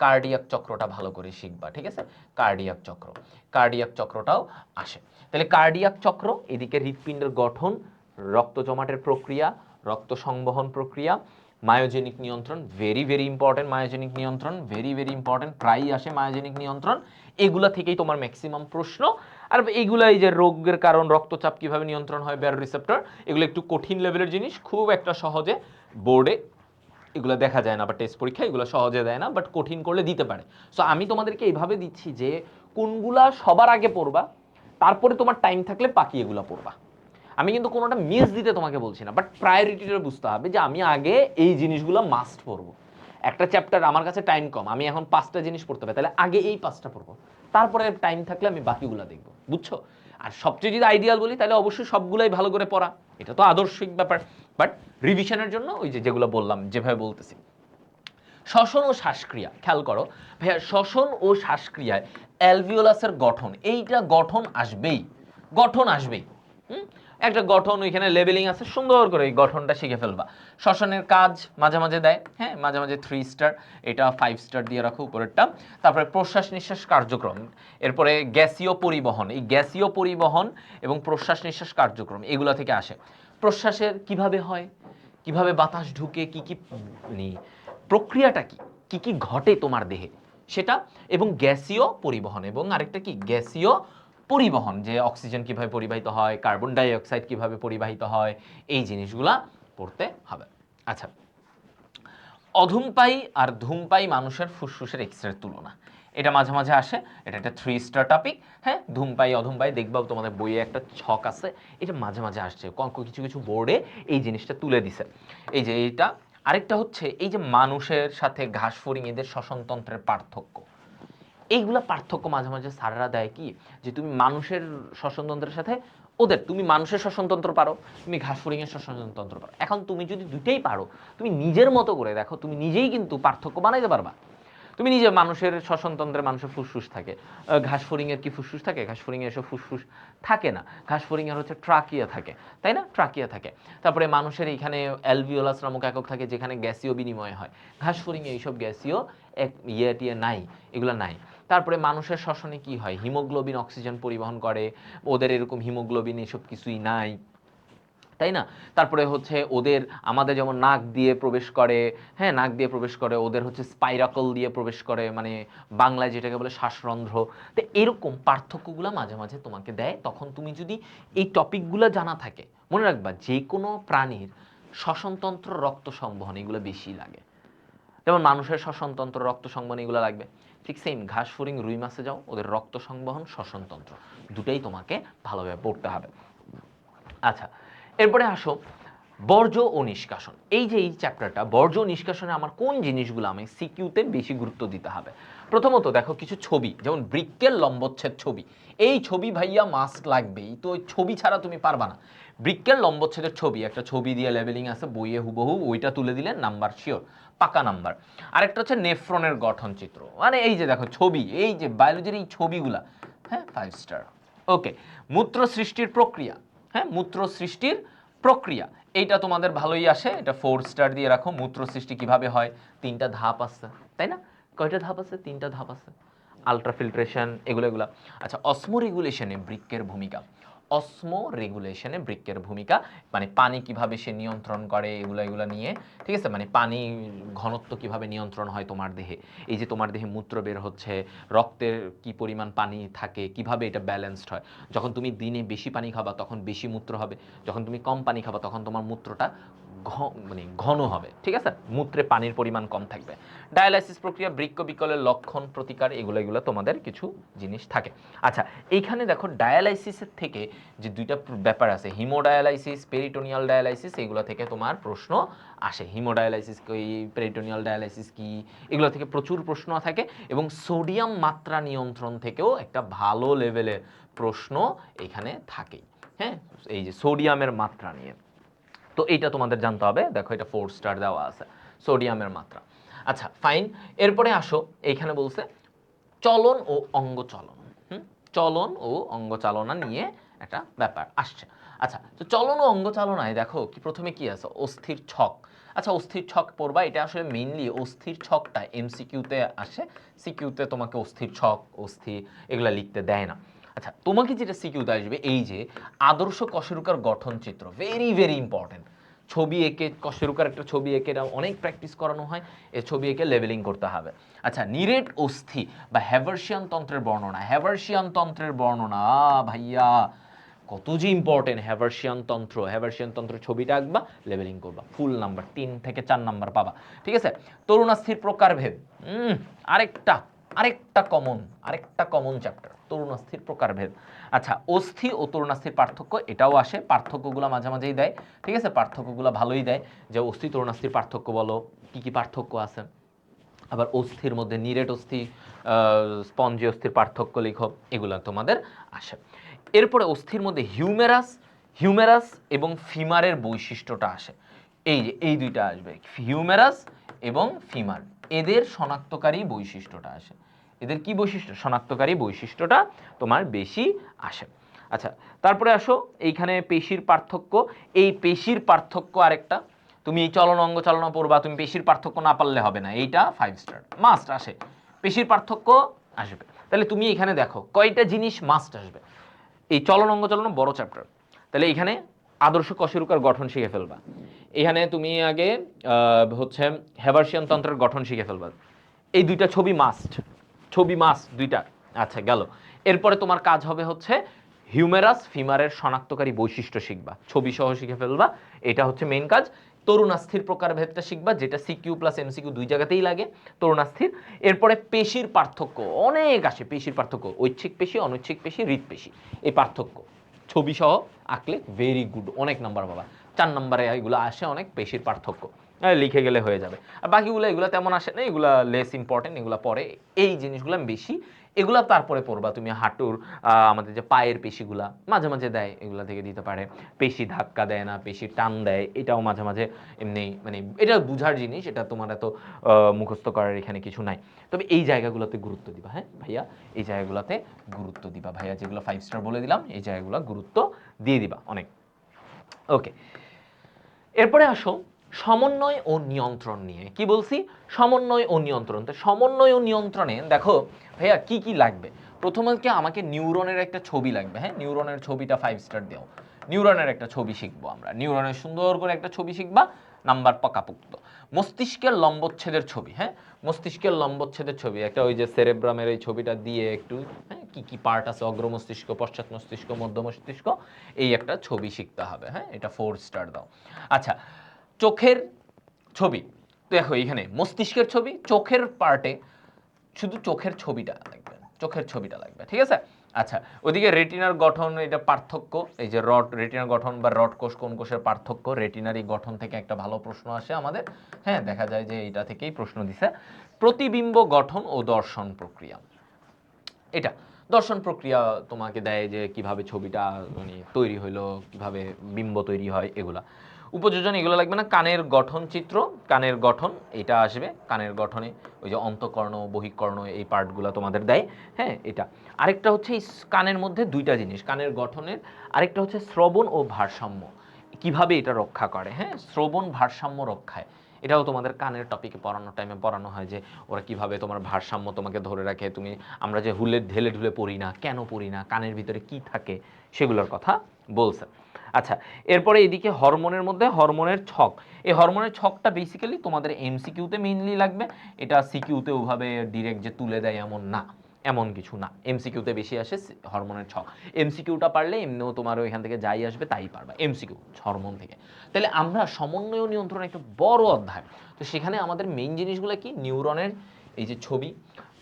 কার্ডিয়াক চক্রটা ভালো করে শিখবা, ঠিক আছে। কার্ডিয়াক চক্র, কার্ডিয়াক চক্রটাও আসে। তাহলে কার্ডিয়াক চক্র, এদিকে হৃৎপিণ্ডের গঠন, রক্ত জমাটের প্রক্রিয়া, রক্ত সংবহন প্রক্রিয়া, মায়োজেনিক নিয়ন্ত্রণ, ভেরি ভেরি ইম্পর্টেন্ট, মায়োজেনিক নিয়ন্ত্রণ ভেরি ভেরি ইম্পর্টেন্ট, প্রায়ই আসে মায়োজেনিক নিয়ন্ত্রণ, এগুলা থেকেই তোমার ম্যাক্সিমাম প্রশ্ন। আর এইগুলা, এই যে রোগের কারণ, রক্তচাপ কিভাবে নিয়ন্ত্রণ হয়, ব্যারো রিসেপ্টর, এগুলো একটু কঠিন লেভেলের জিনিস, খুব একটা সহজে বোর্ডে এগুলো দেখা যায় না, বা টেস্ট পরীক্ষা এগুলো সহজে দেয় না, বাট কঠিন করলে দিতে পারে। সো আমি তোমাদেরকে এইভাবে দিচ্ছি যে কোনগুলা সবার আগে পড়বা, তারপরে তোমার টাইম থাকলে বাকি এগুলো পড়বা। আমি কিন্তু কোনোটা মিস দিতে তোমাকে বলছি না, বাট প্রায়োরিটিটা বুঝতে হবে যে আমি আগে এই জিনিসগুলো মাস্ট পড়বো। একটা চ্যাপ্টার আমার কাছে টাইম কম, আমি এখন 5টা জিনিস পড়তে হবে, তাহলে আগে এই 5টা পড়বো, তারপরে টাইম থাকলে আমি বাকিগুলো দেখবো, বুঝছো। আর সবচেয়ে যদি আইডিয়াল বলি, তাহলে অবশ্যই সবগুলাই ভালো করে পড়া, এটা তো আদর্শিক ব্যাপার। বাট রিভিশনের জন্য ওই যে যেগুলো বললাম, যেভাবে বলতেছি। শ্বসন ও শ্বাসক্রিয়া খেয়াল করো ভাইয়া, শ্বসন ও শ্বাসক্রিয়ায় অ্যালভিওলাসের গঠন, এইটা গঠন আসবেই, গঠন আসবেই। একটা গঠন ওইখানে লেবেলিং আছে, সুন্দর করে এই গঠনটা শিখে ফেলবা। শ্বসনের কাজ মাঝে মাঝে দেয়, হ্যাঁ, মাঝে মাঝে 3 স্টার, এটা 5 স্টার দিয়ে রাখো উপরেরটা। তারপরে প্রশ্বাস নিঃশ্বাস কার্যক্রম, এরপরে গ্যাসীয় পরিবহন, এই গ্যাসীয় পরিবহন এবং প্রশ্বাস নিঃশ্বাস কার্যক্রম এগুলো থেকে আসে। প্রশ্বাসের কিভাবে হয়, কিভাবে বাতাস ঢুকে, কি কি প্রক্রিয়াটা কি, কি কি ঘটে তোমার দেহে সেটা, এবং গ্যাসীয় পরিবহন, এবং আরেকটা কি গ্যাসীয় পরিবহন, যে অক্সিজেন কিভাবে পরিবাহিত হয়, কার্বন ডাই অক্সাইড কিভাবে পরিবাহিত হয়, এই জিনিসগুলা পড়তে হবে। আচ্ছা, অধূমপায়ী আর ধূমপায়ী মানুষের ফুসফুসের এক্সরের তুলনা, এটা মাঝে মাঝে আসে, এটা একটা 3 স্টার টপিক। হ্যাঁ, ধূমপায়ী অধূমপায়ী দেখবাও তোমাদের বইয়ে একটা ছক আছে, এটা মাঝে মাঝে আসছে, কিছু কিছু বোর্ডে এই জিনিসটা তুলে দিছে। এই যে এইটা, আরেকটা হচ্ছে এই যে মানুষের সাথে ঘাসফড়িং, এদের শ্বসনতন্ত্রের পার্থক্য, এইগুলা পার্থক্য মাঝে মাঝে স্যাররা দেয় কি, যে তুমি মানুষের শ্বসনতন্ত্রের সাথে ওদের, তুমি মানুষের শ্বসনতন্ত্র পারো, তুমি ঘাসফড়িংয়ের শ্বসনতন্ত্র পারো, এখন তুমি যদি দুইটাই পারো, তুমি নিজের মতো করে দেখো, তুমি নিজেই কিন্তু পার্থক্য বানাইতে পারবা। তুমি নিজে, মানুষের শ্বসনতন্ত্রে মানুষের ফুসফুস থাকে, ঘাসফড়িংয়ের কি ফুসফুস থাকে, ঘাসফড়িংয়ের এসব ফুসফুস থাকে না, ঘাসফড়িংয়ের হচ্ছে ট্রাকিয়া থাকে, তাই না, ট্রাকিয়া থাকে। তারপরে মানুষের এইখানে অ্যালভিওলাস নামক একক থাকে, যেখানে গ্যাসীয় বিনিময় হয়, ঘাসফড়িংয়ে এইসব গ্যাসীয় এক টিয়ে নাই, এগুলো নাই। তারপরে মানুষের শ্বসনে কি হয়, হিমোগ্লোবিন অক্সিজেন পরিবহন করে, ওদের এরকম হিমোগ্লোবিন এসব কিছুই নাই, তাই না। তারপরে হচ্ছে ওদের, আমাদের যেমন নাক দিয়ে প্রবেশ করে, হ্যাঁ, নাক দিয়ে প্রবেশ করে, ওদের হচ্ছে স্পাইরাকল দিয়ে প্রবেশ করে, মানে বাংলায় যেটাকে বলে শ্বাসরন্ধ্র। তো এরকম পার্থক্যগুলো মাঝে মাঝে তোমাকে দেয়, তখন তুমি যদি এই টপিকগুলো জানা থাকে, মনে রাখবা যে কোনো প্রাণীর শ্বসনতন্ত্র, রক্ত সংবহন এগুলো বেশি লাগে। যেমন মানুষের শ্বসনতন্ত্র, রক্ত সংবহন এগুলো লাগবে, ঠিক সেম ঘাসফড়িং রুই মাছে যাও, ওদের রক্ত সংবহন, শ্বসনতন্ত্র দুটাই তোমাকে ভালোভাবে পড়তে হবে। আচ্ছা, এরপরে আসো বর্জ্য ও নিষ্কাশন, এই যে এই চ্যাপ্টারটা বর্জ্য ও নিষ্কাশনে আমার কোন জিনিসগুলো আমি সিকিউতে বেশি গুরুত্ব দিতে হবে। প্রথমত দেখো কিছু ছবি, যেমন বৃক্কের লম্বচ্ছেদ ছবি, এই ছবি ভাইয়া মাস্ট লাগবেই, তো ওই ছবি ছাড়া তুমি পারবা না। বৃক্কের লম্বচ্ছেদের ছবি, একটা ছবি দিয়ে লেভেলিং আছে বইয়ে হুবহু, ওইটা তুলে দিলে নাম্বার শিওর, পাকা নাম্বার। আরেকটা হচ্ছে নেফ্রনের গঠন চিত্র, মানে এই যে দেখো ছবি, এই যে বায়োলজির এই ছবিগুলা, হ্যাঁ 5 স্টার। ওকে, মূত্র সৃষ্টির প্রক্রিয়া, হ্যাঁ মূত্র সৃষ্টির প্রক্রিয়া, এইটা তোমাদের ভালোই আসে, এটা 4 স্টার দিয়ে রাখো। মূত্র সৃষ্টি কিভাবে হয়, 3টা ধাপ আছে, তাই না? কয়টা ধাপ আছে? 3টা ধাপ আছে। আলট্রাফিল্ট্রেশন, এগুলো এগুলো। আচ্ছা, অসমো রেগুলেশনে বৃক্কের ভূমিকা, অসমো রেগুলেশনে বৃক্কের ভূমিকা, মানে পানি কিভাবে সে নিয়ন্ত্রণ করে, এগুলো এগুলো নিয়ে, ঠিক আছে? মানে পানি ঘনত্ব কিভাবে নিয়ন্ত্রণ হয় তোমার দেহে, এই যে তোমার দেহে মূত্র বের হচ্ছে, রক্তের কি পরিমাণ পানি থাকে, কিভাবে এটা ব্যালেন্সড হয়। যখন তুমি দিনে বেশি পানি খাবা তখন বেশি মূত্র হবে, যখন তুমি কম পানি খাবা তখন তোমার মূত্রটা মানে ঘন হবে, ঠিক আছে? মূত্রে পানির পরিমাণ কম থাকবে। ডায়ালাইসিস প্রক্রিয়া, বৃক্ক বিকলের লক্ষণ, প্রতিকার, এগুলো এগুলো তোমাদের কিছু জিনিস থাকে। আচ্ছা, এইখানে দেখো ডায়ালাইসিসের থেকে যে দুইটা ব্যাপার আছে, হিমোডায়ালাইসিস, পেরিটোনিয়াল ডায়ালাইসিস, এগুলো থেকে তোমার প্রশ্ন আসে। হিমোডায়ালাইসিস কি, পেরিটোনিয়াল ডায়ালাইসিস কি, এগুলো থেকে প্রচুর প্রশ্ন থাকে, এবং সোডিয়াম মাত্রা নিয়ন্ত্রণ থেকেও একটা ভালো লেভেলের প্রশ্ন এখানে থাকেই। হ্যাঁ, এই যে সোডিয়ামের মাত্রা নিয়ে, তো এইটা তোমাদের জানতে হবে। দেখো এটা 4 স্টার দেওয়া আছে, সোডিয়ামের মাত্রা। আচ্ছা ফাইন, এরপরে আসো, এইখানে বলছে চলন ও অঙ্গচলন। চলন ও অঙ্গচালনা নিয়ে একটা ব্যাপার আসছে। আচ্ছা, তো চলন ও অঙ্গচালনায় দেখো কি প্রথমে কি আছে, অস্থির ছক। আচ্ছা, অস্থির ছক পড়বা, এটা আসলে মেইনলি অস্থির ছকটা এমসিকিউতে আসে, সিকিউতে তোমাকে অস্থির ছক, অস্থি এগুলা লিখতে দেয় না। আচ্ছা, তোমাকে যেটা সিকিউতে আসবে, এই যে আদর্শ কশেরুকার গঠন চিত্র, ভেরি ভেরি ইম্পর্টেন্ট। ছবি এঁকে, কশেরুকার একটা ছবি এঁকে, এটা অনেক প্র্যাকটিস করানো হয়, এই ছবি এঁকে লেভেলিং করতে হবে। আচ্ছা, নিরেট অস্থি বা হ্যাভার্সিয়ান তন্ত্রের বর্ণনা, হ্যাভার্সিয়ান তন্ত্রের বর্ণনা ভাইয়া কত যে ইম্পর্টেন্ট। হ্যাভার্সিয়ান তন্ত্র, হ্যাভার্সিয়ান তন্ত্রের ছবিটা আঁকবা, লেভেলিং করবা, ফুল নাম্বার 3 থেকে 4 নাম্বার পাবা, ঠিক আছে? তরুণাস্থির প্রকারভেদ, আরেকটা আরেকটা কমন চ্যাপ্টার, তরুণাস্থির প্রকারভেদ। আচ্ছা, অস্থি ও তরুণাস্থির পার্থক্য, এটাও আসে, পার্থক্যগুলো মাঝে মাঝেই দেয়, ঠিক আছে? পার্থক্যগুলো ভালোই দেয়, যে অস্থি তরুণাস্থির পার্থক্য বলো, কি কি পার্থক্য আছে। আবার অস্থির মধ্যে নিরেট অস্থি, স্পঞ্জি অস্থির পার্থক্য লিখো, এগুলো তোমাদের আসে। এরপরে অস্থির মধ্যে হিউমেরাস, হিউমেরাস এবং ফিমারের বৈশিষ্ট্যটা আসে। এই যে এই দুইটা আসবে, হিউমেরাস এবং ফিমার, এদের শনাক্তকারী বৈশিষ্ট্যটা আসে। এদের কি বৈশিষ্ট্য? শনাক্তকারী বৈশিষ্ট্যটা তোমার বেশি আসে। আচ্ছা, তারপরে আসো এইখানে পেশির পার্থক্য, এই পেশির পার্থক্য আরেকটা, তুমি এই চলন অঙ্গ চালনা পড়বা, তুমি পেশির পার্থক্য না পারলে হবে না, এইটা 5 স্টার মাস্ট আসে, পেশির পার্থক্য আসবে। তাহলে তুমি এখানে দেখো কয়টা জিনিস মাস্ট আসবে। এই চলন অঙ্গ চালনা বড় চ্যাপ্টার, তাহলে এখানে আদর্শ কশেরুকার গঠন শিখে ফেলবা। এখানে তুমি আগে হচ্ছে হ্যাভার্সিয়ান তন্ত্রের গঠন শিখে ফেলবা, এই দুইটা ছবি মাস্ট, ছবি মাস্ট দুইটা। আচ্ছা গেল, এরপরে তোমার কাজ হবে হচ্ছে হিউমেরাস ফিমারের শনাক্তকারী বৈশিষ্ট্য শিখবা, ছবি সহ শিখে ফেলবা, এটা হচ্ছে মেইন কাজ। তরুণাস্থির প্রকারভেদটা শিখবা, যেটা সিকিউ প্লাস এমসিকিউ দুই জায়গাতেই লাগে, তরুণাস্থির। এরপরে পেশির পার্থক্য অনেক আসে, পেশির পার্থক্য, ঐচ্ছিক পেশি, অনৈচ্ছিক পেশি, হৃদপেশি, এই পার্থক্য ছবি সহ আঁকলে ভেরি গুড, অনেক নাম্বার পাবা। 4 নম্বরে এগুলো আসে অনেক, পেশির পার্থক্য লিখে গেলে হয়ে যাবে। আর বাকিগুলো এগুলো তেমন আসে না, এগুলো লেস ইম্পর্টেন্ট, এগুলো পরে, এই জিনিসগুলো বেশি, এগুলো তারপরে পড়বা তুমি। হাঁটুর আমাদের যে পায়ের পেশিগুলা মাঝে মাঝে দেয়, এগুলো থেকে দিতে পারে। পেশি ধাক্কা দেয় না, পেশি টান দেয়, এটাও মাঝে মাঝে এমনি, মানে এটা বুঝার জিনিস, এটা তোমার এত মুখস্থ করার এখানে কিছু নাই। তবে এই জায়গাগুলোতে গুরুত্ব দিবা, হ্যাঁ ভাইয়া, এই জায়গাগুলোতে গুরুত্ব দিবা ভাইয়া, যেগুলো 5 স্টার বলে দিলাম, এই জায়গাগুলো গুরুত্ব দিয়ে দিবা অনেক। ওকে, এরপরে আসো সমন্বয় ও নিয়ন্ত্রণ নিয়ে। কি বলছি? সমন্বয় ও নিয়ন্ত্রণ। তো সমন্বয় ও নিয়ন্ত্রণে দেখো ভাইয়া কি কি লাগবে। প্রথমত আমাকে নিউরনের একটা ছবি লাগবে, হ্যাঁ নিউরনের ছবিটা 5 স্টার দাও। নিউরনের একটা ছবি শিখবো আমরা, নিউরনের সুন্দর করে একটা ছবি শিখবা, নাম্বার পাকাপুক্ত। মস্তিষ্কের লম্বচ্ছেদের ছবি, হ্যাঁ মস্তিষ্কের লম্বচ্ছেদের ছবি, একটা ওই যে সেরেব্রামের এই ছবিটা দিয়ে একটু, হ্যাঁ কি কি পার্ট আছে, অগ্র মস্তিষ্ক, পশ্চাৎ মস্তিষ্ক, মধ্য মস্তিষ্ক, এই একটা ছবি শিখতে হবে, হ্যাঁ এটা 4 স্টার দাও। আচ্ছা, চোখের ছবি, দেখো এখানে মস্তিষ্কের ছবি, চোখের পার্টে শুধু চোখের ছবিটা লাগবে, চোখের ছবিটা লাগবে, ঠিক আছে? আচ্ছা, ওদিকে রেটিনার গঠন, এটা পার্থক্য, এই যে রড রেটিনার গঠন বা রড কোষ কোন কোষের পার্থক্য, রেটিনার এই গঠন থেকে একটা ভালো প্রশ্ন আসে আমাদের। হ্যাঁ, দেখা যায় যে এটা থেকেই প্রশ্ন দিছে। প্রতিবিম্ব গঠন ও দর্শন প্রক্রিয়া, এটা দর্শন প্রক্রিয়া তোমাকে দেয় যে কিভাবে ছবিটা মানে তৈরি হইলো, কিভাবে বিম্ব তৈরি হয়, এগুলা উপযোজন এগুলো লাগবে না। কানের গঠন চিত্র, কানের গঠন এটা আসবে, কানের গঠনে ওই যে অন্তঃকর্ণ বহিঃকর্ণ এই পার্টগুলো তোমাদের দেয়। হ্যাঁ, এটা আরেকটা হচ্ছে এই কানের মধ্যে দুইটা জিনিস কানের গঠনের, আরেকটা হচ্ছে শ্রবণ ও ভারসাম্য, কিভাবে এটা রক্ষা করে। হ্যাঁ, শ্রবণ ভারসাম্য রক্ষায়, এটাও তোমাদের কানের টপিকে পড়ানোর টাইমে পড়ানো হয় যে ওরা কিভাবে তোমার ভারসাম্য তোমাকে ধরে রাখে। তুমি আমরা যে হুলে ঢেলে ঢুলে পড়ি না, কেন পড়ি না, কানের ভিতরে কি থাকে, সেগুলোর কথা বলছে। আচ্ছা, এরপরে এদিকে হরমোনের মধ্যে হরমোনের ছক, এই হরমোনের ছকটা বেসিক্যালি তোমাদের এমসিকিউতে মেইনলি লাগবে, এটা সিকিউতে ওভাবে ডিরেক্ট যে তুলে দেয় এমন না, এমন কিছু না, এমসিকিউতে বেশি আসে হরমোনের ছক। এমসিকিউটা পারলে এমনিও তোমার ওইখান থেকে যাই আসবে তাই পারবা এমসিকিউ হরমোন থেকে। তাহলে আমরা সমন্বয় নিয়ন্ত্রণ একটা বড় অধ্যায়, তো সেখানে আমাদের মেইন জিনিসগুলো কি, নিউরনের এই যে ছবি,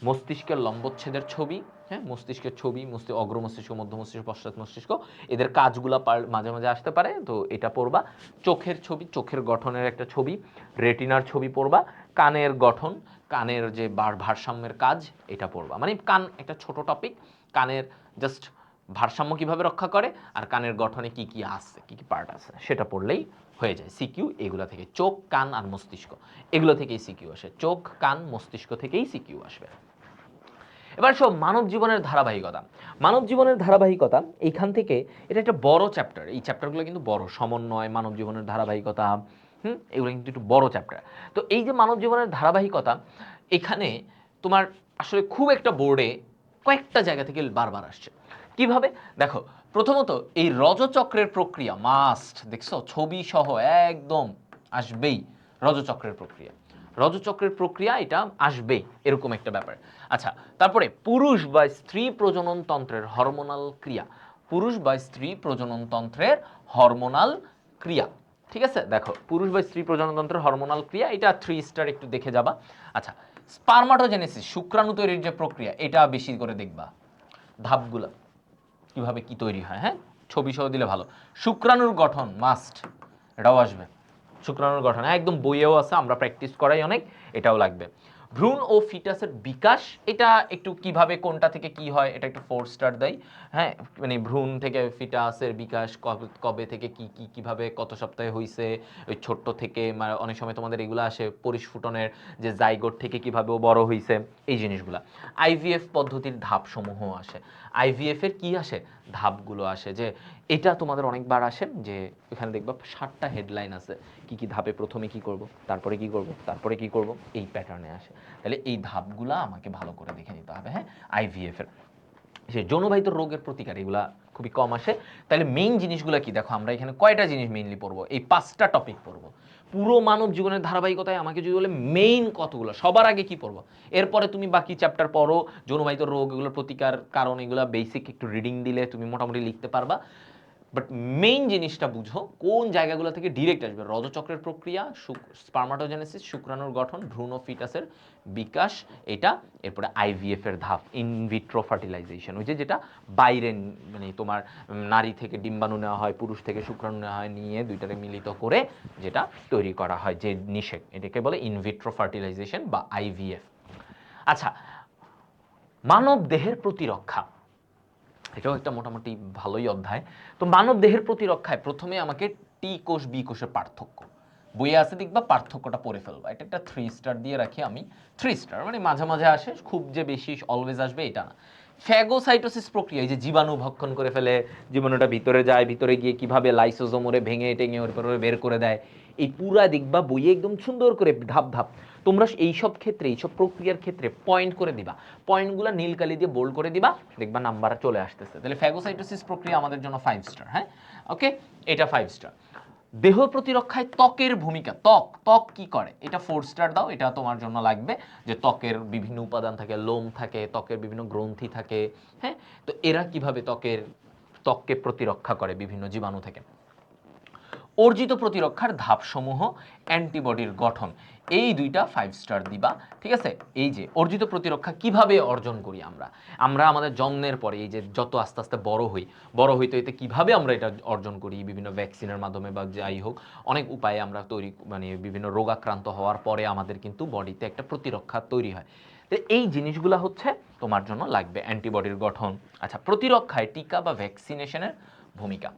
মস্তিষ্কের লম্বচ্ছেদের ছবি, হ্যাঁ মস্তিষ্কের ছবি, অগ্র মস্তিষ্ক, মধ্য মস্তিষ্ক, পশ্চাৎ মস্তিষ্ক, এদের কাজগুলো মাঝে মাঝে আসতে পারে, তো এটা পড়বা। চোখের ছবি, চোখের গঠনের একটা ছবি, রেটিনার ছবি পড়বা, কানের গঠন, কানের যে ভারসাম্যের কাজ, এটা পড়বা। মানে কান একটা ছোট টপিক, কানের জাস্ট ভারসাম্য কিভাবে রক্ষা করে আর কানের গঠনে কি কি আছে, কি কি পার্ট আছে, সেটা পড়লেই হয়ে যায়। সিকিউ এগুলো থেকে, চোখ কান আর মস্তিষ্ক এগুলো থেকেই সিকিউ আসে, চোখ কান মস্তিষ্ক থেকেই সিকিউ আসবে। এবার সব মানব জীবনের ধারাবাহিকতা, মানব জীবনের ধারাবাহিকতা এইখান থেকে, এটা একটা বড় চ্যাপ্টার, এই চ্যাপ্টারগুলো কিন্তু বড়, সমন্বয়, মানব জীবনের ধারাবাহিকতা, এগুলো কিন্তু একটু বড় চ্যাপ্টার। তো এই যে মানব জীবনের ধারাবাহিকতা, এখানে তোমার আসলে খুব একটা বোর্ডে কয়েকটা জায়গা থেকে বারবার আসছে। কিভাবে দেখো, প্রথমত এই রজচক্রের প্রক্রিয়া মাস্ট, দেখছো ছবি সহ একদম আসবেই, রজচক্রের প্রক্রিয়া, রজচক্রের প্রক্রিয়া এটা আসবে, এরকম একটা ব্যাপার। আচ্ছা, তারপরে পুরুষ বা স্ত্রী প্রজনন তন্ত্রের হরমোনাল ক্রিয়া, পুরুষ বা স্ত্রী প্রজনন তন্ত্রের হরমোনাল ক্রিয়া, ঠিক আছে। দেখো পুরুষ বা স্ত্রী প্রজনন তন্ত্রের হরমোনাল ক্রিয়া, এটা 3 স্টার একটু দেখে যাবা। আচ্ছা, স্পারমাটোজেনেসিস শুক্রাণু তৈরির যে প্রক্রিয়া, এটা বেশি করে দেখবা, ধাপগুলা কিভাবে কি তৈরি হয়, হ্যাঁ ছবি সহ দিলে ভালো। শুক্রাণুর গঠন মাস্ট, এটাও আসবে, শুক্রাণুর গঠন একদম বইয়েও আছে, আমরা প্র্যাকটিস করাই অনেক, এটাও লাগবে। ভ্রূণ ও ফিটাসের বিকাশ, এটা একটু কিভাবে কোনটা থেকে কি হয়, এটা একটু 4 স্টার দেয়। হ্যাঁ, মানে ভ্রূণ থেকে ফিটাসের বিকাশ কবে কবে থেকে কি কি কিভাবে কত সপ্তাহে হইছে, ওই ছোট্ট থেকে মানে অনেক সময় তোমাদের এগুলো আসে পরিস্ফুটনের যে জাইগোট থেকে কিভাবে ও বড় হইছে, এই জিনিসগুলা। আইভিএফ পদ্ধতির ধাপসমূহ আসে, আইভিএফ এর কি আসে, ধাপগুলো আসে, যে এটা তোমাদের অনেকবার আসে, যে এখানে দেখবা 7টা হেডলাইন আছে, কি কি ধাপে প্রথমে কি করব, তারপরে কি করব, তারপরে কি করব, এই প্যাটার্নে আসে। তাহলে এই ধাপগুলো আমাকে ভালো করে দেখে নিতে হবে। হ্যাঁ, আইভিএফ এর সে যৌনবাহিত রোগের প্রতিকার, এগুলা খুবই কম আসে। তাহলে মেইন জিনিসগুলো কি, দেখো আমরা এখানে কয়টা জিনিস মেইনলি পড়বো, এই 5টা টপিক পড়বো পুরো মানব জীবনের ধারাবাহিকতায়। আমাকে যদি বলে মেইন কতগুলো, সবার আগে কি পড়বো, এরপরে তুমি বাকি চ্যাপ্টার পড়ো, যৌনবাহিত রোগ এগুলোর প্রতিকার কারণ, এগুলো বেসিক একটু রিডিং দিলে তুমি মোটামুটি লিখতে পারবা। বাট মেইন জিনিসটা বুঝো কোন জায়গাগুলো থেকে ডিরেক্ট আসবে, রজচক্রের প্রক্রিয়া, স্পারমাটোজেনেসিস শুক্রাণুর গঠন, ভ্রূণ ও ফিটাসের বিকাশ, এটা এরপরে আইভিএফ এর ধাপ, ইনভিট্রো ফার্টিলাইজেশন, ওই যে যেটা বাইরে মানে তোমার নারী থেকে ডিম্বাণু নেওয়া হয়, পুরুষ থেকে শুক্রাণু নেওয়া হয়, নিয়ে দুইটারে মিলিত করে যেটা তৈরি করা হয়, যে নিষেক, এটাকে বলে ইনভিট্রো ফার্টিলাইজেশন বা আইভিএফ। আচ্ছা, মানব দেহের প্রতিরক্ষা, এটাও একটা মোটামুটি ভালোই অধ্যায়। তো মানব দেহের প্রতিরক্ষায় প্রথমে আমাকে টি কোষ বি কোষের পার্থক্য, বইয়ে আছে দেখবা, পার্থক্যটা পড়ে ফেলবা। এটা একটা 3 স্টার দিয়ে রাখি আমি, 3 স্টার মানে মাঝে মাঝে আসে, খুব যে বেশি অলওয়েজ আসবে এটা না। ফ্যাগোসাইটোসিস প্রক্রিয়া, এই যে জীবাণু ভক্ষণ করে ফেলে, জীবাণুটা ভিতরে যায়, ভিতরে গিয়ে কিভাবে লাইসোজোমরে ভেঙে টেঙে ওর পরে বের করে দেয়, এই পুরা দেখবা বইয়ে একদম সুন্দর করে ধাপ ধাপ। তোমরা এইসব ক্ষেত্রে, এইসব প্রক্রিয়ার ক্ষেত্রে পয়েন্ট করে দিবা, পয়েন্টগুলো নীল কালি দিয়ে বোল্ড করে দিবা, দেখবা নাম্বার চলে আসতেছে। তাহলে ফ্যাগোসাইটোসিস প্রক্রিয়া আমাদের জন্য 5 স্টার। হ্যাঁ, ওকে, এটা 5 স্টার। দেহ প্রতিরক্ষায় ত্বকের ভূমিকা, ত্বক ত্বক কি করে, এটা 4 স্টার দাও, এটা তোমার জন্য লাগবে, যে ত্বকের বিভিন্ন উপাদান থাকে, লোম থাকে, ত্বকের বিভিন্ন গ্রন্থি থাকে। হ্যাঁ, তো এরা কিভাবে ত্বককে প্রতিরক্ষা করে বিভিন্ন জীবাণু থেকে। অর্জিত প্রতিরক্ষার ধাপসমূহ, অ্যান্টিবডির গঠন, এই দুইটা 5 স্টার দিবা, ঠিক আছে। এই যে অর্জিত প্রতিরক্ষা কিভাবে অর্জন করি আমরা আমাদের জন্মের পরে এই যে যত আস্তে আস্তে বড় হইতে হইতে কিভাবে আমরা এটা অর্জন করি, বিভিন্ন ভ্যাকসিনের মাধ্যমে বা যাই হোক, অনেক উপায়ে আমরা তৈরি, মানে বিভিন্ন রোগাক্রান্ত হওয়ার পরে আমাদের কিন্তু বডিতে একটা প্রতিরক্ষা তৈরি হয়। তো এই জিনিসগুলো হচ্ছে তোমার জন্য লাগবে, অ্যান্টিবডির গঠন। আচ্ছা, প্রতিরক্ষায় টিকা বা ভ্যাকসিনেশনের ভূমিকা।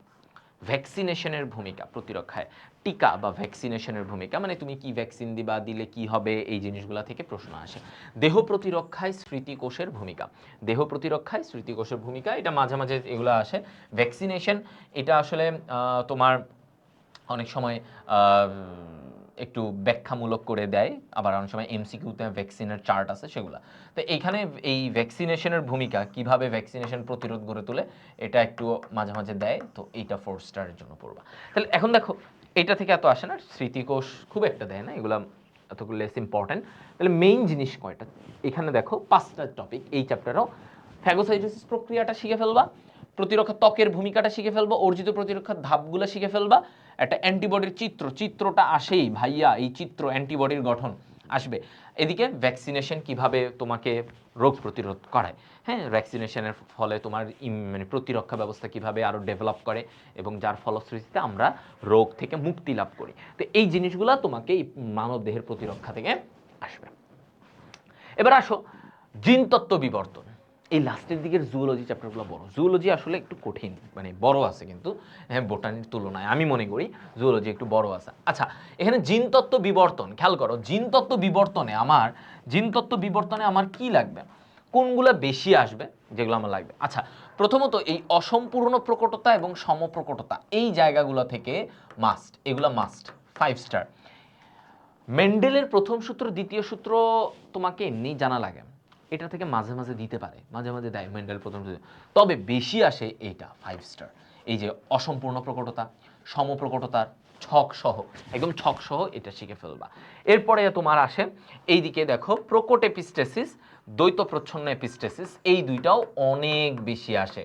ভ্যাকসিনেশনের ভূমিকা প্রতিরক্ষায়, টিকা বা ভ্যাকসিনেশনের ভূমিকা মানে তুমি কি ভ্যাকসিন দিবা, দিলে কি হবে, এই জিনিসগুলো থেকে প্রশ্ন আসে। দেহ প্রতিরক্ষায় স্মৃতিকোষের ভূমিকা। দেহ প্রতিরক্ষায় স্মৃতিকোষের ভূমিকা, এটা মাঝে মাঝে এগুলো আসে। ভ্যাকসিনেশন, এটা আসলে তোমার অনেক সময় একটু ব্যাখ্যামূলক করে দেয়, আবার অনেক সময় এমসিকিউতে ভ্যাকসিনের চার্ট আছে সেগুলো। তো এইখানে এই ভ্যাকসিনেশনের ভূমিকা, কিভাবে ভ্যাকসিনেশন প্রতিরোধ গড়ে তোলে, এটা একটু মাঝে মাঝে দেয়। তো এইটা 4 স্টারের জন্য পড়বা। তাহলে এখন দেখো, এটা থেকে এত আসে না, স্মৃতিকোষ খুব একটা দেয় না, এগুলো এতগুলো লেস ইম্পর্টেন্ট। তাহলে মেইন জিনিস কয়টা এখানে দেখো, 5টা টপিক এই চ্যাপ্টারও। ফ্যাগোসাইটোসিস প্রক্রিয়াটা শিখে ফেলবা, প্রতিরক্ষা ত্বকের ভূমিকাটা শিখে ফেলবা, অর্জিত প্রতিরক্ষার ধাপগুলো শিখে ফেলবা, একটা অ্যান্টিবডির চিত্রটা আসেই ভাইয়া, এই চিত্র অ্যান্টিবডির গঠন আসবে। এদিকে ভ্যাকসিনেশন কিভাবে তোমাকে রোগ প্রতিরোধ করায়, হ্যাঁ, ভ্যাকসিনেশনের ফলে তোমার মানে প্রতিরক্ষা ব্যবস্থা কিভাবে আরও ডেভেলপ করে এবং যার ফলশ্রুতিতে আমরা রোগ থেকে মুক্তি লাভ করি। তো এই জিনিসগুলো তোমাকে এই মানব দেহের প্রতিরক্ষা থেকে আসবে। এবার আসো জিনতত্ত্ব বিবর্তন। এই লাস্টের দিকের জুওলজি চ্যাপ্টারগুলো বড়, জুওলজি আসলে একটু কঠিন, মানে বড় আছে কিন্তু, হ্যাঁ, বোটানির তুলনায় আমি মনে করি জুওলজি একটু বড় আছে। আচ্ছা, এখানে জিনতত্ত্ব বিবর্তন খেয়াল করো, জিনতত্ত্ব বিবর্তনে আমার কি লাগবে, কোনগুলো বেশি আসবে, যেগুলো আমার লাগবে। আচ্ছা, প্রথমত এই অসম্পূর্ণ প্রকটতা এবং সমপ্রকটতা, এই জায়গাগুলো থেকে এগুলো মাস্ট 5 স্টার। মেন্ডেলের প্রথম সূত্র দ্বিতীয় সূত্র তোমাকে এমনি জানা লাগে, এটা থেকে মাঝে মাঝে দিতে পারে, মাঝে মাঝে দেয় মেন্ডেল প্রথম সূত্র, তবে বেশি আসে এইটা 5 স্টার। এই যে অসম্পূর্ণ প্রকটতা, সমপ্রকটতার ছক সহ, একদম ছক সহ এটা শিখে ফেলবা। এরপরে তোমার আসে এইদিকে দেখো, প্রকট এপিস্টেসিস, দ্বৈত প্রচ্ছন্ন এপিস্টেসিস, এই দুইটাও অনেক বেশি আসে,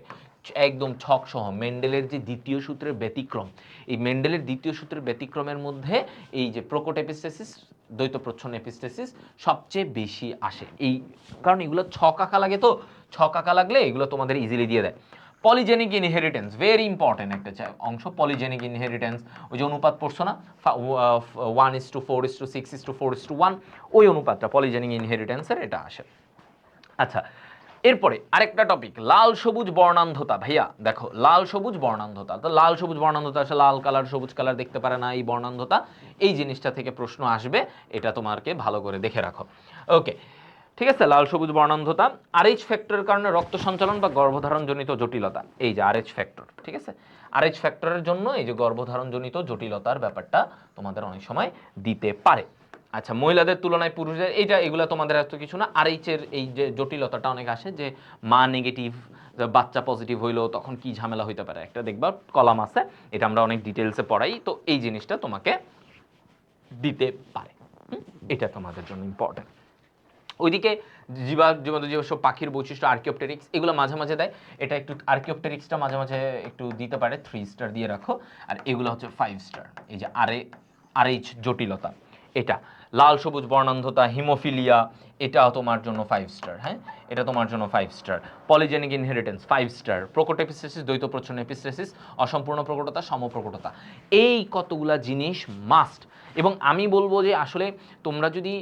একদম ছক সহ। মেন্ডেলের যে দ্বিতীয় সূত্রের ব্যতিক্রম, এই মেন্ডেলের দ্বিতীয় সূত্রের ব্যতিক্রমের মধ্যে এই যে প্রকট এপিস্টেসিস, দ্বৈত প্রচ্ছন্ন এপিস্টেসিস সবচেয়ে বেশি আসে, এই কারণ এগুলো ছক আঁকা লাগে, তো ছক আঁকা লাগলে এগুলো তোমাদের ইজিলি দিয়ে দেয়। পলিজেনিক ইনহেরিটেন্স, ভেরি ইম্পর্টেন্ট একটা অংশ, পলিজেনিক ইনহেরিটেন্স। ওই যে অনুপাত পড়ছো না, 1:4:6:4:1, ওই অনুপাতটা পলিজেনিক ইনহেরিটেন্সের এটা আসে। আচ্ছা, এরপরে আরেকটা টপিক, লাল সবুজ বর্ণান্ধতা। ভাইয়া দেখো, লাল সবুজ বর্ণান্ধতা, তো লাল সবুজ বর্ণান্ধতা আসে, লাল কালার সবুজ কালার দেখতে পারে না, এই বর্ণান্ধতা, এই জিনিসটা থেকে প্রশ্ন আসবে, এটা তোমাকে ভালো করে দেখে রাখো। ওকে, ঠিক আছে, লাল সবুজ বর্ণান্ধতা। আরএইচ ফ্যাক্টরের কারণে রক্ত সঞ্চালন বা গর্ভধারণজনিত জটিলতা, এই যে আরএইচ ফ্যাক্টর, ঠিক আছে, আরএইচ ফ্যাক্টরের জন্য এই যে গর্ভধারণজনিত জটিলতার ব্যাপারটা তোমাদের অনেক সময় দিতে পারে। আচ্ছা, মহিলাদের তুলনায় পুরুষদের, এগুলো তোমাদের এত কিছু না। আরএইচের এই যে জটিলতাটা অনেক আসে, যে মা নেগেটিভ, বাচ্চা পজিটিভ হইলো তখন কি ঝামেলা হইতে পারে, একটা দেখবা কলাম আছে, এটা আমরা অনেক ডিটেলসে পড়াই, তো এই জিনিসটা তোমাকে দিতে পারে, এটা তোমাদের জন্য ইম্পর্টেন্ট। ওইদিকে জীবাশ্ম পাখির বৈশিষ্ট্য, আর্কিওপটেরিক্স, এগুলো মাঝে মাঝে দেয়, এটা একটু আর্কিওপটেরিক্সটা মাঝে মাঝে একটু দিতে পারে, 3 স্টার দিয়ে রাখো। আর এগুলো হচ্ছে 5 স্টার, এই যে আরএইচ জটিলতা, এটা লাল সবুজ বর্ণান্ধতা, হিমোফিলিয়া, এটা তোমার জন্য 5 স্টার, হ্যাঁ, এটা তোমার জন্য 5 স্টার। পলিজেনিক ইনহেরিটেন্স 5 স্টার, প্রকট এপিস্টেসিস, দ্বৈত প্রচ্ছন্ন এপিস্টেসিস, অসম্পূর্ণ প্রকটতা, সমপ্রকটতা, এই কতগুলা জিনিস মাস্ট। এবং আমি বলবো যে আসলে তোমরা যদি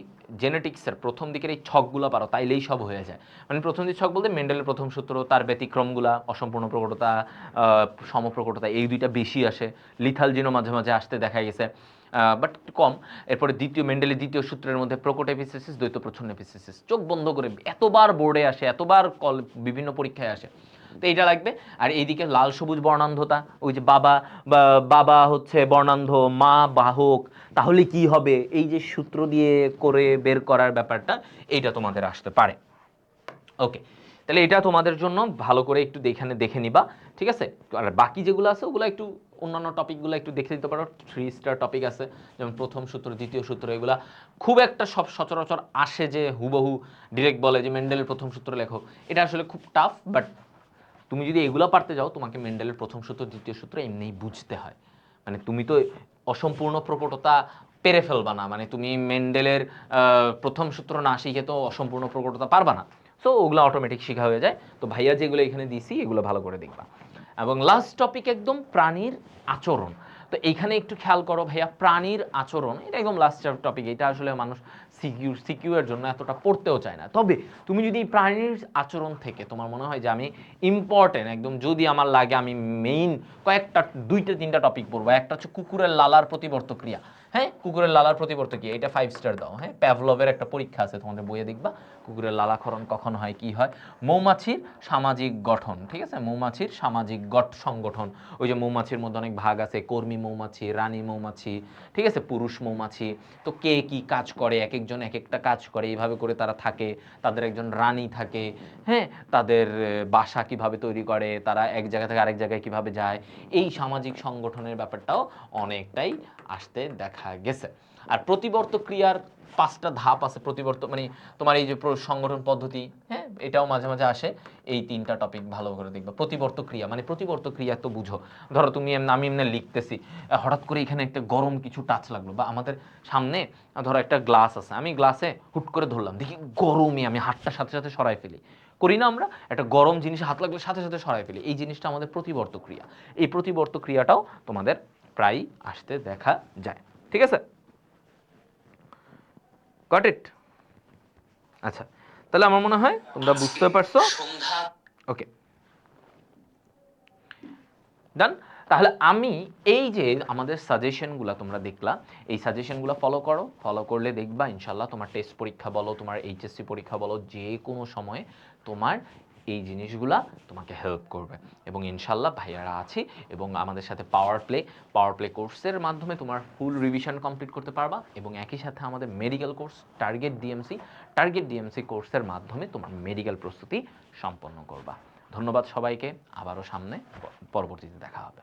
জেনেটিক্সের প্রথম দিকের এই ছকগুলো পারো, তাইলেই সব হয়ে যায়। মানে প্রথম দিক ছক বলতে মেন্ডেলের প্রথম সূত্র, তার ব্যতিক্রমগুলা, অসম্পূর্ণ প্রকটতা, সমপ্রকটতা, এই দুইটা বেশি আসে। লিথাল জিনও মাঝে মাঝে আসতে দেখা গেছে, বাট কম। এরপরে মেন্ডেলের দ্বিতীয় সূত্রের মধ্যে প্রকট এপিস্টেসিস, দ্বৈত প্রচ্ছন্ন এপিস্টেসিস, চোখ বন্ধ করে এতবার বোর্ডে আসে, এতবার বিভিন্ন পরীক্ষায় আসে, তো এইটা লাগবে। আর এইদিকে লাল সবুজ বর্ণান্ধতা, ওই যে বাবা হচ্ছে বর্ণান্ধ, মা বাহক, তাহলে কি হবে, এই যে সূত্র দিয়ে করে বের করার ব্যাপারটা, এইটা তোমাদের আসতে পারে। ওকে, তাহলে এটা তোমাদের জন্য ভালো করে একটু দেখে নিবা, ঠিক আছে। আর বাকি যেগুলো আছে ওগুলো একটু, অন্যান্য টপিকগুলো একটু দেখে দিতে পারো, 3 স্টার টপিক আছে, যেমন প্রথম সূত্র, দ্বিতীয় সূত্র, এগুলা খুব একটা সব সচরাচর আসে যে হুবহু ডিরেক্ট বলে যে মেন্ডেলের প্রথম সূত্র লেখো, এটা আসলে খুব টাফ। বাট তুমি যদি এগুলো পারতে যাও, তোমাকে মেন্ডেলের প্রথম সূত্র দ্বিতীয় সূত্র এমনিই বুঝতে হয়। মানে তুমি তো অসম্পূর্ণ প্রকটতা পেরে ফেলবা না, মানে তুমি মেন্ডেলের প্রথম সূত্র না শিখে তো অসম্পূর্ণ প্রকটতা পারবা না। সো ওগুলো অটোমেটিক শেখা হয়ে যায়। তো ভাইয়া যেগুলো এখানে দিছি এগুলো ভালো করে দেখবা। এবং লাস্ট টপিক একদম প্রাণীর আচরণ। তো এইখানে একটু খেয়াল করো ভাইয়া, প্রাণীর আচরণ এটা একদম লাস্ট টপিক। এটা আসলে মানুষ সিকিউ এর জন্য এতটা পড়তেও চায় না। তবে তুমি যদি প্রাণীর আচরণ থেকে তোমার মনে হয় যে আমি ইম্পর্টেন্ট একদম, যদি আমার লাগে আমি মেইন কয়েকটা 2-3টা টপিক পড়বো। একটা হচ্ছে কুকুরের লালার প্রতিবর্ত ক্রিয়া। হ্যাঁ, কুকুরের লালার প্রতিবর্ত ক্রিয়া, এটা 5 স্টার দাও। হ্যাঁ, প্যাভলভের একটা পরীক্ষা আছে তোমাদের বইয়ে দেখবা, কুকুরের লালাক্ষরণ কখন হয়, কি হয়। মৌমাছির সামাজিক গঠন, ঠিক আছে, মৌমাছির সামাজিক সংগঠন। ওই যে মৌমাছির মধ্যে অনেক ভাগ আছে, কর্মী মৌমাছি, রানী মৌমাছি, ঠিক আছে, পুরুষ মৌমাছি। তো কে কি কাজ করে, এক একজন এক একটা কাজ করে, এইভাবে করে তারা থাকে। তাদের একজন রানী থাকে। হ্যাঁ, তাদের বাসা কিভাবে তৈরি করে, তারা এক জায়গা থেকে আরেক জায়গায় কিভাবে যায়, এই সামাজিক সংগঠনের ব্যাপারটাও অনেকটাই আসতে দেখা গেছে। আর প্রতিবর্ত ক্রিয়ার 5টা ধাপ আছে। প্রতিবর্ত মানে তোমার এই যে সংগঠন পদ্ধতি, হ্যাঁ, এটাও মাঝে মাঝে আসে। এই 3টা টপিক ভালো করে দেখবা। প্রতিবর্ত ক্রিয়া মানে প্রতিবর্ত ক্রিয়া তো বুঝো, ধরো তুমি আমি এমনি লিখতেছি, হঠাৎ করে এখানে একটা গরম কিছু টাচ লাগলো, বা আমাদের সামনে ধরো একটা গ্লাস আছে, আমি গ্লাসে হুট করে ধরলাম, দেখি গরমই, আমি হাতটা সাথে সাথে সরাই ফেলি, করি না আমরা? একটা গরম জিনিস হাত লাগলে সাথে সাথে সরাই ফেলি, এই জিনিসটা আমাদের প্রতিবর্ত ক্রিয়া। এই প্রতিবর্ত ক্রিয়াটাও তোমাদের প্রায়ই আসতে দেখা যায়। ঠিক আছে, গট ইট? আচ্ছা, তাহলে আমার মনে হয় তোমরা বুঝতে পারছো। ওকে, ডান। তাহলে আমি এই যে আমাদের সাজেশনগুলো তোমরা দেখলা, এই সাজেশনগুলো ফলো করো। ফলো করলে দেখবা ইনশাল্লাহ তোমার টেস্ট পরীক্ষা বলো, তোমার এইচএসসি পরীক্ষা বলো, যে কোনো সময়ে তোমার এই জিনিসগুলা তোমাকে হেল্প করবে। এবং ইনশাল্লাহ ভাইয়ারা আছি, এবং আমাদের সাথে পাওয়ার প্লে কোর্সের মাধ্যমে তোমার ফুল রিভিশন কমপ্লিট করতে পারবা। এবং একই সাথে আমাদের মেডিকেল কোর্স টার্গেট ডিএমসি কোর্সের মাধ্যমে তোমার মেডিকেল প্রস্তুতি সম্পন্ন করবা। ধন্যবাদ সবাইকে, আবারও সামনে পরবর্তীতে দেখা হবে।